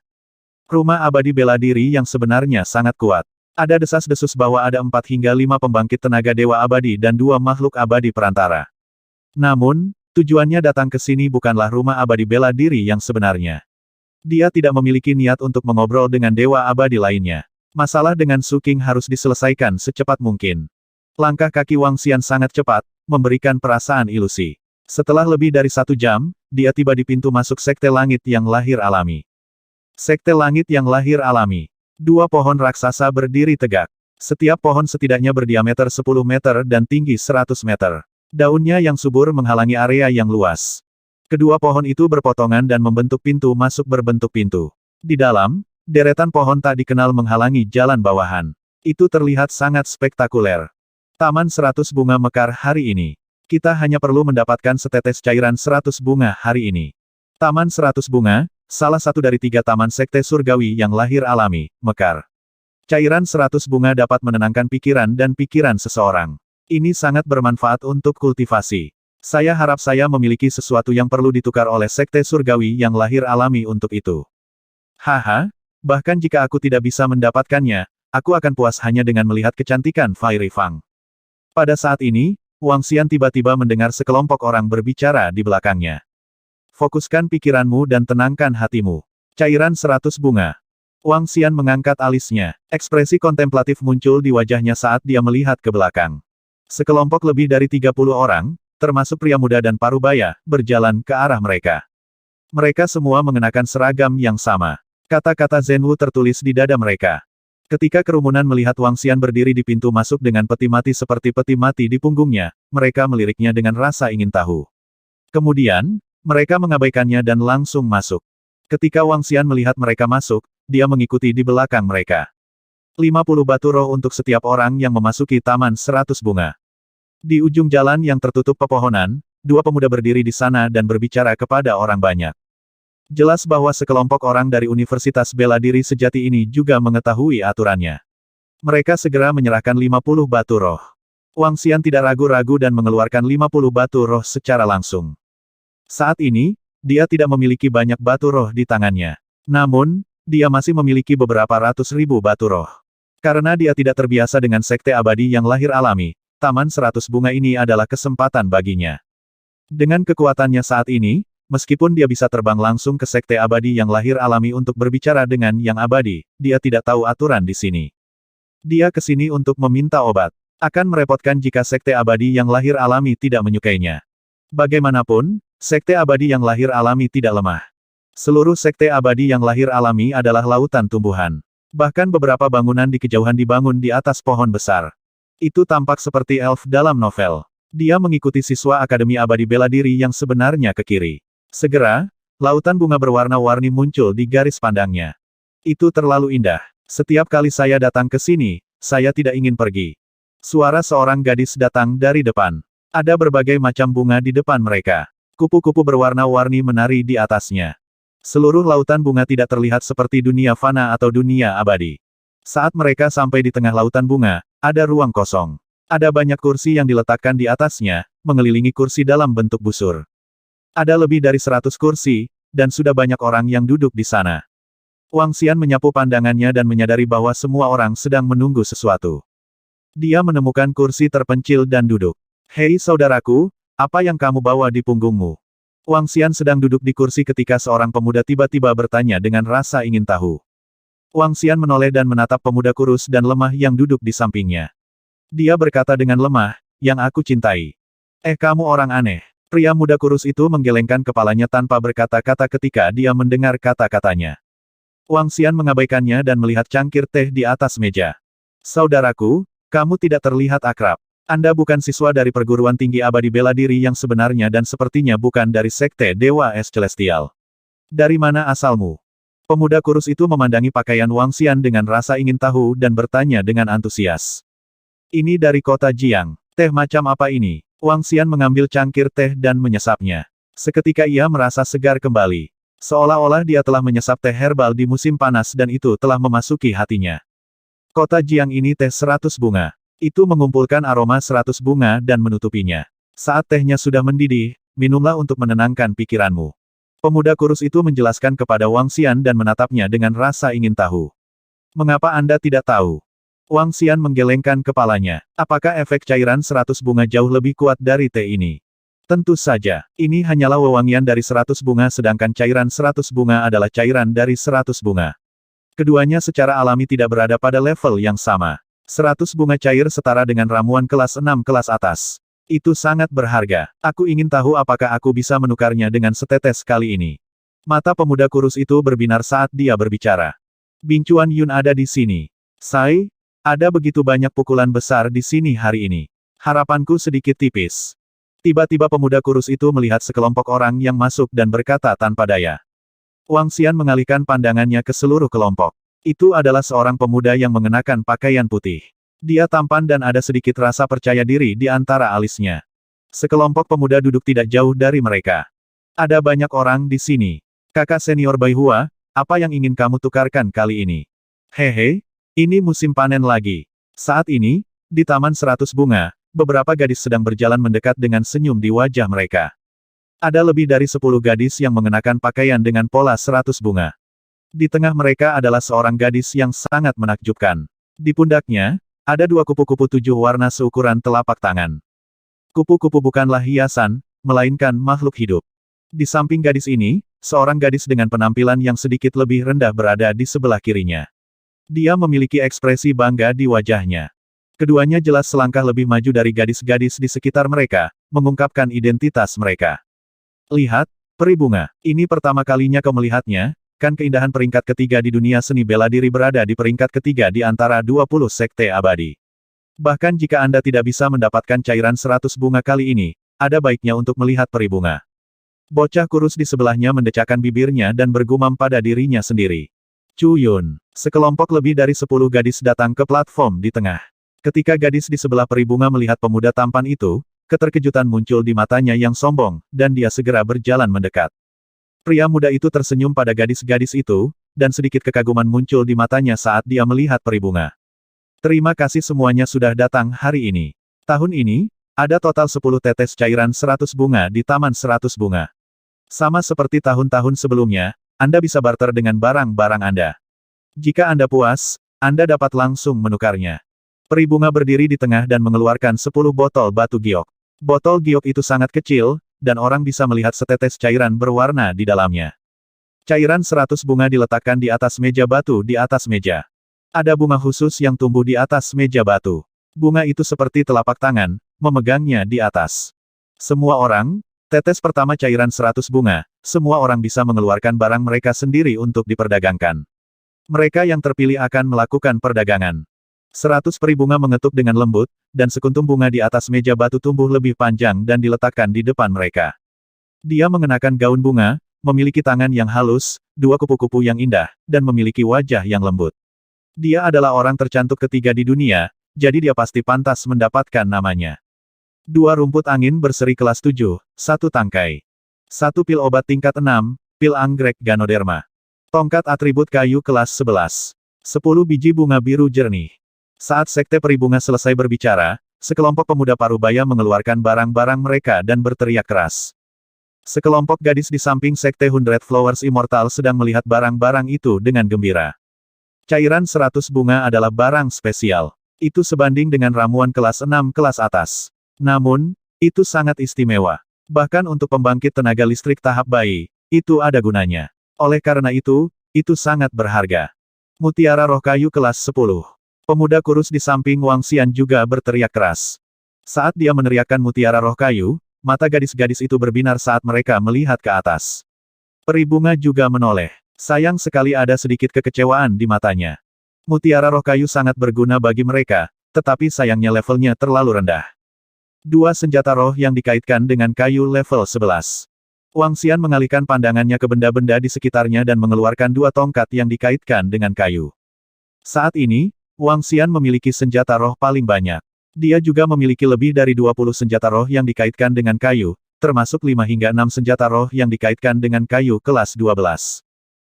Rumah abadi bela diri yang sebenarnya sangat kuat. Ada desas-desus bahwa ada 4 hingga 5 pembangkit tenaga dewa abadi dan 2 makhluk abadi perantara. Namun, tujuannya datang ke sini bukanlah rumah abadi bela diri yang sebenarnya. Dia tidak memiliki niat untuk mengobrol dengan dewa abadi lainnya. Masalah dengan Su King harus diselesaikan secepat mungkin. Langkah kaki Wang Xian sangat cepat, memberikan perasaan ilusi. Setelah lebih dari 1 jam, dia tiba di pintu masuk Sekte Langit yang lahir alami. Sekte Langit yang lahir alami. 2 pohon raksasa berdiri tegak. Setiap pohon setidaknya berdiameter 10 meter dan tinggi 100 meter. Daunnya yang subur menghalangi area yang luas. Kedua pohon itu berpotongan dan membentuk pintu masuk berbentuk pintu. Di dalam, deretan pohon tak dikenal menghalangi jalan bawahan. Itu terlihat sangat spektakuler. Taman 100 bunga mekar hari ini. Kita hanya perlu mendapatkan setetes cairan 100 bunga hari ini. Taman 100 bunga, salah satu dari 3 taman sekte surgawi yang lahir alami, mekar. Cairan 100 bunga dapat menenangkan pikiran dan pikiran seseorang. Ini sangat bermanfaat untuk kultivasi. Saya harap saya memiliki sesuatu yang perlu ditukar oleh sekte surgawi yang lahir alami untuk itu. Bahkan jika aku tidak bisa mendapatkannya, aku akan puas hanya dengan melihat kecantikan Fairy Fang. Pada saat ini, Wang Xian tiba-tiba mendengar sekelompok orang berbicara di belakangnya. Fokuskan pikiranmu dan tenangkan hatimu. Cairan 100 bunga. Wang Xian mengangkat alisnya. Ekspresi kontemplatif muncul di wajahnya saat dia melihat ke belakang. Sekelompok lebih dari 30 orang, termasuk pria muda dan parubaya, berjalan ke arah mereka. Mereka semua mengenakan seragam yang sama. Kata-kata Zhenwu tertulis di dada mereka. Ketika kerumunan melihat Wang Xian berdiri di pintu masuk dengan peti mati seperti peti mati di punggungnya, mereka meliriknya dengan rasa ingin tahu. Kemudian, mereka mengabaikannya dan langsung masuk. Ketika Wang Xian melihat mereka masuk, dia mengikuti di belakang mereka. 50 batu roh untuk setiap orang yang memasuki Taman 100 Bunga. Di ujung jalan yang tertutup pepohonan, dua pemuda berdiri di sana dan berbicara kepada orang banyak. Jelas bahwa sekelompok orang dari Universitas Bela Diri Sejati ini juga mengetahui aturannya. Mereka segera menyerahkan 50 batu roh. Wang Xian tidak ragu-ragu dan mengeluarkan 50 batu roh secara langsung. Saat ini, dia tidak memiliki banyak batu roh di tangannya. Namun, dia masih memiliki beberapa ratus ribu batu roh. Karena dia tidak terbiasa dengan sekte abadi yang lahir alami, Taman 100 Bunga ini adalah kesempatan baginya. Dengan kekuatannya saat ini, meskipun dia bisa terbang langsung ke sekte abadi yang lahir alami untuk berbicara dengan yang abadi, dia tidak tahu aturan di sini. Dia ke sini untuk meminta obat. Akan merepotkan jika sekte abadi yang lahir alami tidak menyukainya. Bagaimanapun, sekte abadi yang lahir alami tidak lemah. Seluruh sekte abadi yang lahir alami adalah lautan tumbuhan. Bahkan beberapa bangunan di kejauhan dibangun di atas pohon besar. Itu tampak seperti elf dalam novel. Dia mengikuti siswa Akademi Abadi Bela Diri yang sebenarnya ke kiri. Segera, lautan bunga berwarna-warni muncul di garis pandangnya. Itu terlalu indah. Setiap kali saya datang ke sini, saya tidak ingin pergi. Suara seorang gadis datang dari depan. Ada berbagai macam bunga di depan mereka. Kupu-kupu berwarna-warni menari di atasnya. Seluruh lautan bunga tidak terlihat seperti dunia fana atau dunia abadi. Saat mereka sampai di tengah lautan bunga, ada ruang kosong. Ada banyak kursi yang diletakkan di atasnya, mengelilingi kursi dalam bentuk busur. Ada lebih dari 100 kursi, dan sudah banyak orang yang duduk di sana. Wang Xian menyapu pandangannya dan menyadari bahwa semua orang sedang menunggu sesuatu. Dia menemukan kursi terpencil dan duduk. Hei saudaraku, apa yang kamu bawa di punggungmu? Wang Xian sedang duduk di kursi ketika seorang pemuda tiba-tiba bertanya dengan rasa ingin tahu. Wang Xian menoleh dan menatap pemuda kurus dan lemah yang duduk di sampingnya. Dia berkata dengan lemah, yang aku cintai. Kamu orang aneh. Pria muda kurus itu menggelengkan kepalanya tanpa berkata-kata ketika dia mendengar kata-katanya. Wang Xian mengabaikannya dan melihat cangkir teh di atas meja. Saudaraku, kamu tidak terlihat akrab. Anda bukan siswa dari perguruan tinggi abadi bela diri yang sebenarnya dan sepertinya bukan dari sekte Dewa Es Celestial. Dari mana asalmu? Pemuda kurus itu memandangi pakaian Wang Xian dengan rasa ingin tahu dan bertanya dengan antusias. Ini dari kota Jiang. Teh macam apa ini? Wang Xian mengambil cangkir teh dan menyesapnya. Seketika ia merasa segar kembali. Seolah-olah dia telah menyesap teh herbal di musim panas dan itu telah memasuki hatinya. Kota Jiang ini teh 100 bunga. Itu mengumpulkan aroma 100 bunga dan menutupinya. Saat tehnya sudah mendidih, minumlah untuk menenangkan pikiranmu. Pemuda kurus itu menjelaskan kepada Wang Xian dan menatapnya dengan rasa ingin tahu. Mengapa Anda tidak tahu? Wang Xian menggelengkan kepalanya. Apakah efek cairan 100 bunga jauh lebih kuat dari teh ini? Tentu saja, ini hanyalah wewangian dari 100 bunga sedangkan cairan 100 bunga adalah cairan dari 100 bunga. Keduanya secara alami tidak berada pada level yang sama. 100 bunga cair setara dengan ramuan kelas 6 kelas atas. Itu sangat berharga. Aku ingin tahu apakah aku bisa menukarnya dengan setetes kali ini. Mata pemuda kurus itu berbinar saat dia berbicara. Bing Chuan Yun ada di sini. Sai, ada begitu banyak pukulan besar di sini hari ini. Harapanku sedikit tipis. Tiba-tiba pemuda kurus itu melihat sekelompok orang yang masuk dan berkata tanpa daya. Wang Xian mengalihkan pandangannya ke seluruh kelompok. Itu adalah seorang pemuda yang mengenakan pakaian putih. Dia tampan dan ada sedikit rasa percaya diri di antara alisnya. Sekelompok pemuda duduk tidak jauh dari mereka. Ada banyak orang di sini. Kakak senior Bai Hua, apa yang ingin kamu tukarkan kali ini? Hehe, ini musim panen lagi. Saat ini, di Taman 100 Bunga, beberapa gadis sedang berjalan mendekat dengan senyum di wajah mereka. Ada lebih dari 10 gadis yang mengenakan pakaian dengan pola 100 bunga. Di tengah mereka adalah seorang gadis yang sangat menakjubkan. Di pundaknya, ada 2 kupu-kupu 7 warna seukuran telapak tangan. Kupu-kupu bukanlah hiasan, melainkan makhluk hidup. Di samping gadis ini, seorang gadis dengan penampilan yang sedikit lebih rendah berada di sebelah kirinya. Dia memiliki ekspresi bangga di wajahnya. Keduanya jelas selangkah lebih maju dari gadis-gadis di sekitar mereka, mengungkapkan identitas mereka. Lihat, peri bunga. Ini pertama kalinya kau melihatnya, kan keindahan peringkat ketiga di dunia seni bela diri berada di peringkat ketiga di antara 20 sekte abadi. Bahkan jika Anda tidak bisa mendapatkan cairan 100 bunga kali ini, ada baiknya untuk melihat peri bunga. Bocah kurus di sebelahnya mendecakkan bibirnya dan bergumam pada dirinya sendiri. Chu Yun. Sekelompok lebih dari 10 gadis datang ke platform di tengah. Ketika gadis di sebelah peri bunga melihat pemuda tampan itu, keterkejutan muncul di matanya yang sombong, dan dia segera berjalan mendekat. Pria muda itu tersenyum pada gadis-gadis itu, dan sedikit kekaguman muncul di matanya saat dia melihat peri bunga. Terima kasih semuanya sudah datang hari ini. Tahun ini, ada total 10 tetes cairan 100 bunga di Taman 100 Bunga. Sama seperti tahun-tahun sebelumnya, Anda bisa barter dengan barang-barang Anda. Jika Anda puas, Anda dapat langsung menukarnya. Peri bunga berdiri di tengah dan mengeluarkan 10 botol batu giok. Botol giok itu sangat kecil, dan orang bisa melihat setetes cairan berwarna di dalamnya. Cairan 100 bunga diletakkan di atas meja batu di atas meja. Ada bunga khusus yang tumbuh di atas meja batu. Bunga itu seperti telapak tangan, memegangnya di atas. Semua orang, tetes pertama cairan 100 bunga, semua orang bisa mengeluarkan barang mereka sendiri untuk diperdagangkan. Mereka yang terpilih akan melakukan perdagangan. 100 peri bunga mengetuk dengan lembut, dan sekuntum bunga di atas meja batu tumbuh lebih panjang dan diletakkan di depan mereka. Dia mengenakan gaun bunga, memiliki tangan yang halus, 2 kupu-kupu yang indah, dan memiliki wajah yang lembut. Dia adalah orang tercantik ketiga di dunia, jadi dia pasti pantas mendapatkan namanya. 2 rumput angin berseri kelas 7, 1 tangkai. 1 pil obat tingkat 6, pil anggrek Ganoderma. Tongkat atribut kayu kelas 11. 10 biji bunga biru jernih. Saat Sekte Peri Bunga selesai berbicara, sekelompok pemuda parubaya mengeluarkan barang-barang mereka dan berteriak keras. Sekelompok gadis di samping Sekte 100 Flowers Immortal sedang melihat barang-barang itu dengan gembira. Cairan 100 bunga adalah barang spesial. Itu sebanding dengan ramuan kelas 6 kelas atas. Namun, itu sangat istimewa. Bahkan untuk pembangkit tenaga listrik tahap bayi, itu ada gunanya. Oleh karena itu sangat berharga. Mutiara roh kayu kelas 10. Pemuda kurus di samping Wang Xian juga berteriak keras. Saat dia meneriakkan mutiara roh kayu, mata gadis-gadis itu berbinar saat mereka melihat ke atas. Peri bunga juga menoleh. Sayang sekali ada sedikit kekecewaan di matanya. Mutiara roh kayu sangat berguna bagi mereka, tetapi sayangnya levelnya terlalu rendah. 2 senjata roh yang dikaitkan dengan kayu level 11. Wang Xian mengalihkan pandangannya ke benda-benda di sekitarnya dan mengeluarkan 2 tongkat yang dikaitkan dengan kayu. Saat ini, Wang Xian memiliki senjata roh paling banyak. Dia juga memiliki lebih dari 20 senjata roh yang dikaitkan dengan kayu, termasuk 5 hingga 6 senjata roh yang dikaitkan dengan kayu kelas 12.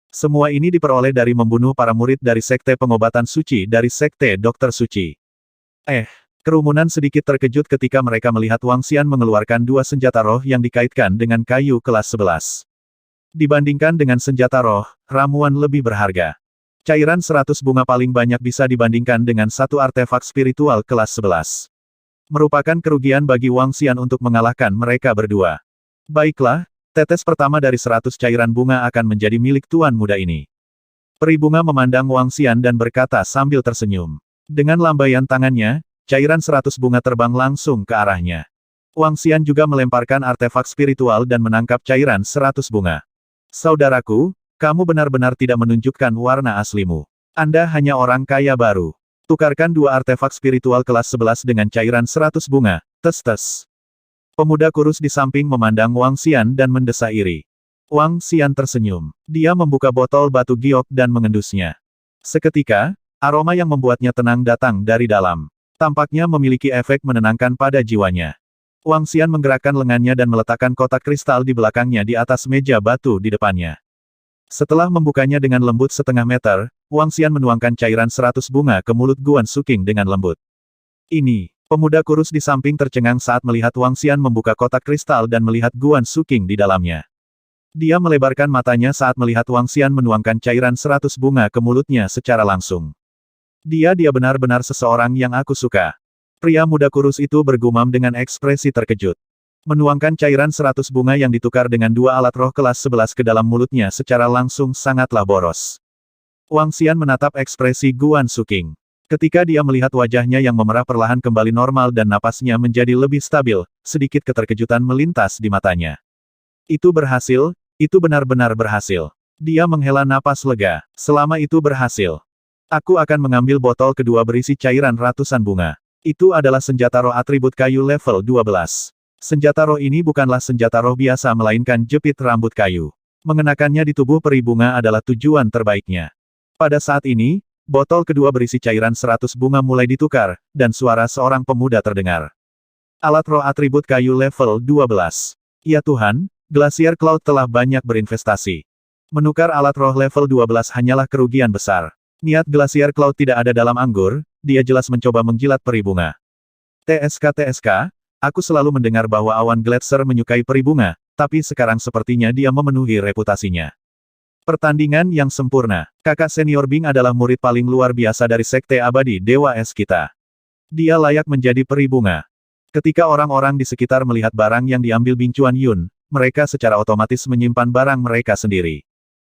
Semua ini diperoleh dari membunuh para murid dari Sekte Pengobatan Suci dari Sekte Dokter Suci. Kerumunan sedikit terkejut ketika mereka melihat Wang Xian mengeluarkan 2 senjata roh yang dikaitkan dengan kayu kelas 11. Dibandingkan dengan senjata roh, ramuan lebih berharga. Cairan 100 bunga paling banyak bisa dibandingkan dengan 1 artefak spiritual kelas 11. Merupakan kerugian bagi Wang Xian untuk mengalahkan mereka berdua. Baiklah, tetes pertama dari 100 cairan bunga akan menjadi milik tuan muda ini. Peri bunga memandang Wang Xian dan berkata sambil tersenyum. Dengan lambaian tangannya, cairan 100 bunga terbang langsung ke arahnya. Wang Xian juga melemparkan artefak spiritual dan menangkap cairan 100 bunga. Saudaraku, kamu benar-benar tidak menunjukkan warna aslimu. Anda hanya orang kaya baru. Tukarkan 2 artefak spiritual kelas 11 dengan cairan 100 bunga, tes-tes. Pemuda kurus di samping memandang Wang Xian dan mendesah iri. Wang Xian tersenyum. Dia membuka botol batu giok dan mengendusnya. Seketika, aroma yang membuatnya tenang datang dari dalam. Tampaknya memiliki efek menenangkan pada jiwanya. Wang Xian menggerakkan lengannya dan meletakkan kotak kristal di belakangnya di atas meja batu di depannya. Setelah membukanya dengan lembut setengah meter, Wang Xian menuangkan cairan 100 bunga ke mulut Guan Suking dengan lembut. Ini, pemuda kurus di samping tercengang saat melihat Wang Xian membuka kotak kristal dan melihat Guan Suking di dalamnya. Dia melebarkan matanya saat melihat Wang Xian menuangkan cairan 100 bunga ke mulutnya secara langsung. Dia benar-benar seseorang yang aku suka. Pria muda kurus itu bergumam dengan ekspresi terkejut. Menuangkan cairan 100 bunga yang ditukar dengan dua alat roh kelas 11 ke dalam mulutnya secara langsung sangatlah boros. Wang Xian menatap ekspresi Guan Suking. Ketika dia melihat wajahnya yang memerah perlahan kembali normal dan napasnya menjadi lebih stabil, sedikit keterkejutan melintas di matanya. Itu berhasil, itu benar-benar berhasil. Dia menghela napas lega. Selama itu berhasil. Aku akan mengambil botol kedua berisi cairan ratusan bunga. Itu adalah senjata roh atribut kayu level 12. Senjata roh ini bukanlah senjata roh biasa melainkan jepit rambut kayu. Mengenakannya di tubuh peri bunga adalah tujuan terbaiknya. Pada saat ini, botol kedua berisi cairan 100 bunga mulai ditukar, dan suara seorang pemuda terdengar. Alat roh atribut kayu level 12. Ya Tuhan, Glacier Cloud telah banyak berinvestasi. Menukar alat roh level 12 hanyalah kerugian besar. Niat Glacier Cloud tidak ada dalam anggur, dia jelas mencoba menjilat peri bunga. TSK, aku selalu mendengar bahwa awan Gletser menyukai peri bunga, tapi sekarang sepertinya dia memenuhi reputasinya. Pertandingan yang sempurna. Kakak senior Bing adalah murid paling luar biasa dari Sekte Abadi Dewa Es kita. Dia layak menjadi peri bunga. Ketika orang-orang di sekitar melihat barang yang diambil Bing Chuan Yun, mereka secara otomatis menyimpan barang mereka sendiri.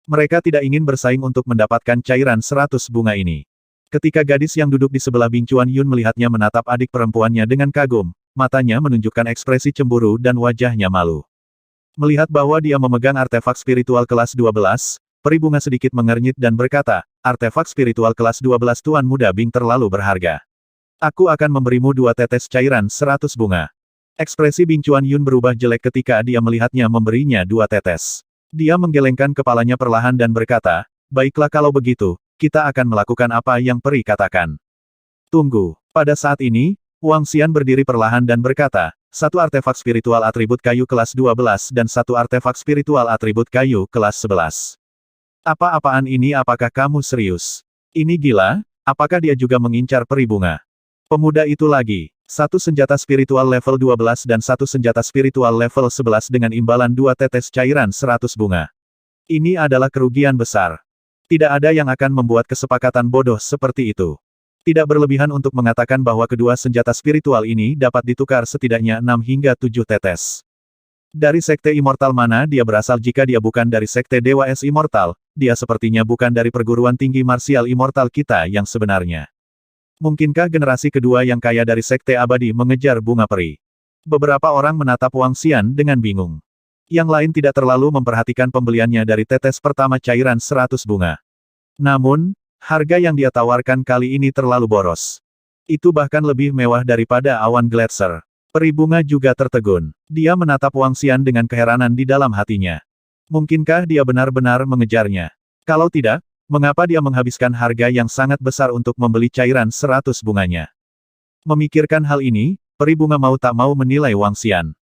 Mereka tidak ingin bersaing untuk mendapatkan cairan 100 bunga ini. Ketika gadis yang duduk di sebelah Bing Chuan Yun melihatnya menatap adik perempuannya dengan kagum, matanya menunjukkan ekspresi cemburu dan wajahnya malu. Melihat bahwa dia memegang artefak spiritual kelas 12, peri bunga sedikit mengernyit dan berkata, artefak spiritual kelas 12 Tuan Muda Bing terlalu berharga. Aku akan memberimu 2 tetes cairan 100 bunga. Ekspresi Bing Chuan Yun berubah jelek ketika dia melihatnya memberinya 2 tetes. Dia menggelengkan kepalanya perlahan dan berkata, baiklah kalau begitu, kita akan melakukan apa yang peri katakan. Tunggu. Pada saat ini, Wang Xian berdiri perlahan dan berkata, 1 artefak spiritual atribut kayu kelas 12 dan 1 artefak spiritual atribut kayu kelas 11. Apa-apaan ini? Apakah kamu serius? Ini gila, apakah dia juga mengincar peri bunga? Pemuda itu lagi. 1 senjata spiritual level 12 dan 1 senjata spiritual level 11 dengan imbalan 2 tetes cairan 100 bunga. Ini adalah kerugian besar. Tidak ada yang akan membuat kesepakatan bodoh seperti itu. Tidak berlebihan untuk mengatakan bahwa kedua senjata spiritual ini dapat ditukar setidaknya 6 hingga 7 tetes. Dari sekte immortal mana dia berasal? Jika dia bukan dari sekte Dewa Es Immortal, dia sepertinya bukan dari perguruan tinggi marsial immortal kita yang sebenarnya. Mungkinkah generasi kedua yang kaya dari Sekte Abadi mengejar bunga peri? Beberapa orang menatap Wang Xian dengan bingung. Yang lain tidak terlalu memperhatikan pembeliannya dari tetes pertama cairan 100 bunga. Namun, harga yang dia tawarkan kali ini terlalu boros. Itu bahkan lebih mewah daripada awan Gletser. Peri bunga juga tertegun. Dia menatap Wang Xian dengan keheranan di dalam hatinya. Mungkinkah dia benar-benar mengejarnya? Kalau tidak, mengapa dia menghabiskan harga yang sangat besar untuk membeli cairan 100 bunganya? Memikirkan hal ini, peri bunga mau tak mau menilai Wang Xian.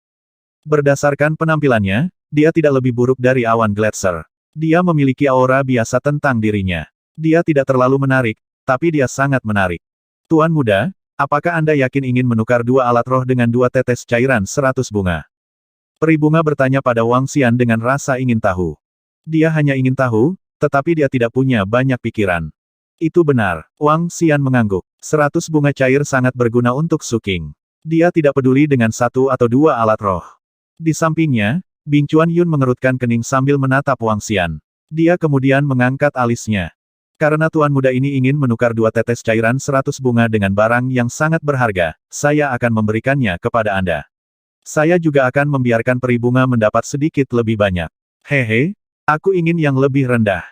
Berdasarkan penampilannya, dia tidak lebih buruk dari awan Gletser. Dia memiliki aura biasa tentang dirinya. Dia tidak terlalu menarik, tapi dia sangat menarik. Tuan muda, apakah Anda yakin ingin menukar 2 alat roh dengan 2 tetes cairan 100 bunga? Peri bunga bertanya pada Wang Xian dengan rasa ingin tahu. Dia hanya ingin tahu, tetapi dia tidak punya banyak pikiran. Itu benar. Wang Xian mengangguk. 100 bunga cair sangat berguna untuk Suking. Dia tidak peduli dengan 1 atau 2 alat roh. Di sampingnya, Bing Chuan Yun mengerutkan kening sambil menatap Wang Xian. Dia kemudian mengangkat alisnya. Karena tuan muda ini ingin menukar 2 tetes cairan 100 bunga dengan barang yang sangat berharga, saya akan memberikannya kepada Anda. Saya juga akan membiarkan peri bunga mendapat sedikit lebih banyak. Hehe. Aku ingin yang lebih rendah.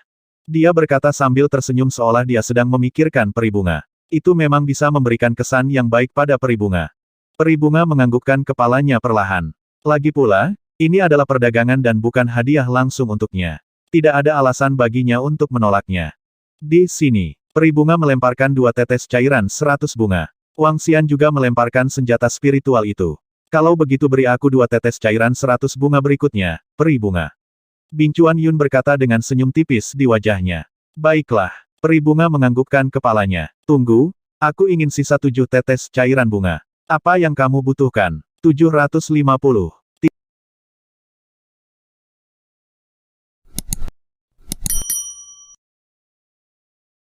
Dia berkata sambil tersenyum seolah dia sedang memikirkan peri bunga. Itu memang bisa memberikan kesan yang baik pada peri bunga. Peri bunga menganggukkan kepalanya perlahan. Lagi pula, ini adalah perdagangan dan bukan hadiah langsung untuknya. Tidak ada alasan baginya untuk menolaknya. Di sini, peri bunga melemparkan 2 tetes cairan 100 bunga. Wang Xian juga melemparkan senjata spiritual itu. Kalau begitu beri aku 2 tetes cairan 100 bunga berikutnya, peri bunga. Bing Chuan Yun berkata dengan senyum tipis di wajahnya. Baiklah, peri bunga menganggukkan kepalanya. Tunggu, aku ingin sisa 7 tetes cairan bunga. Apa yang kamu butuhkan? 750.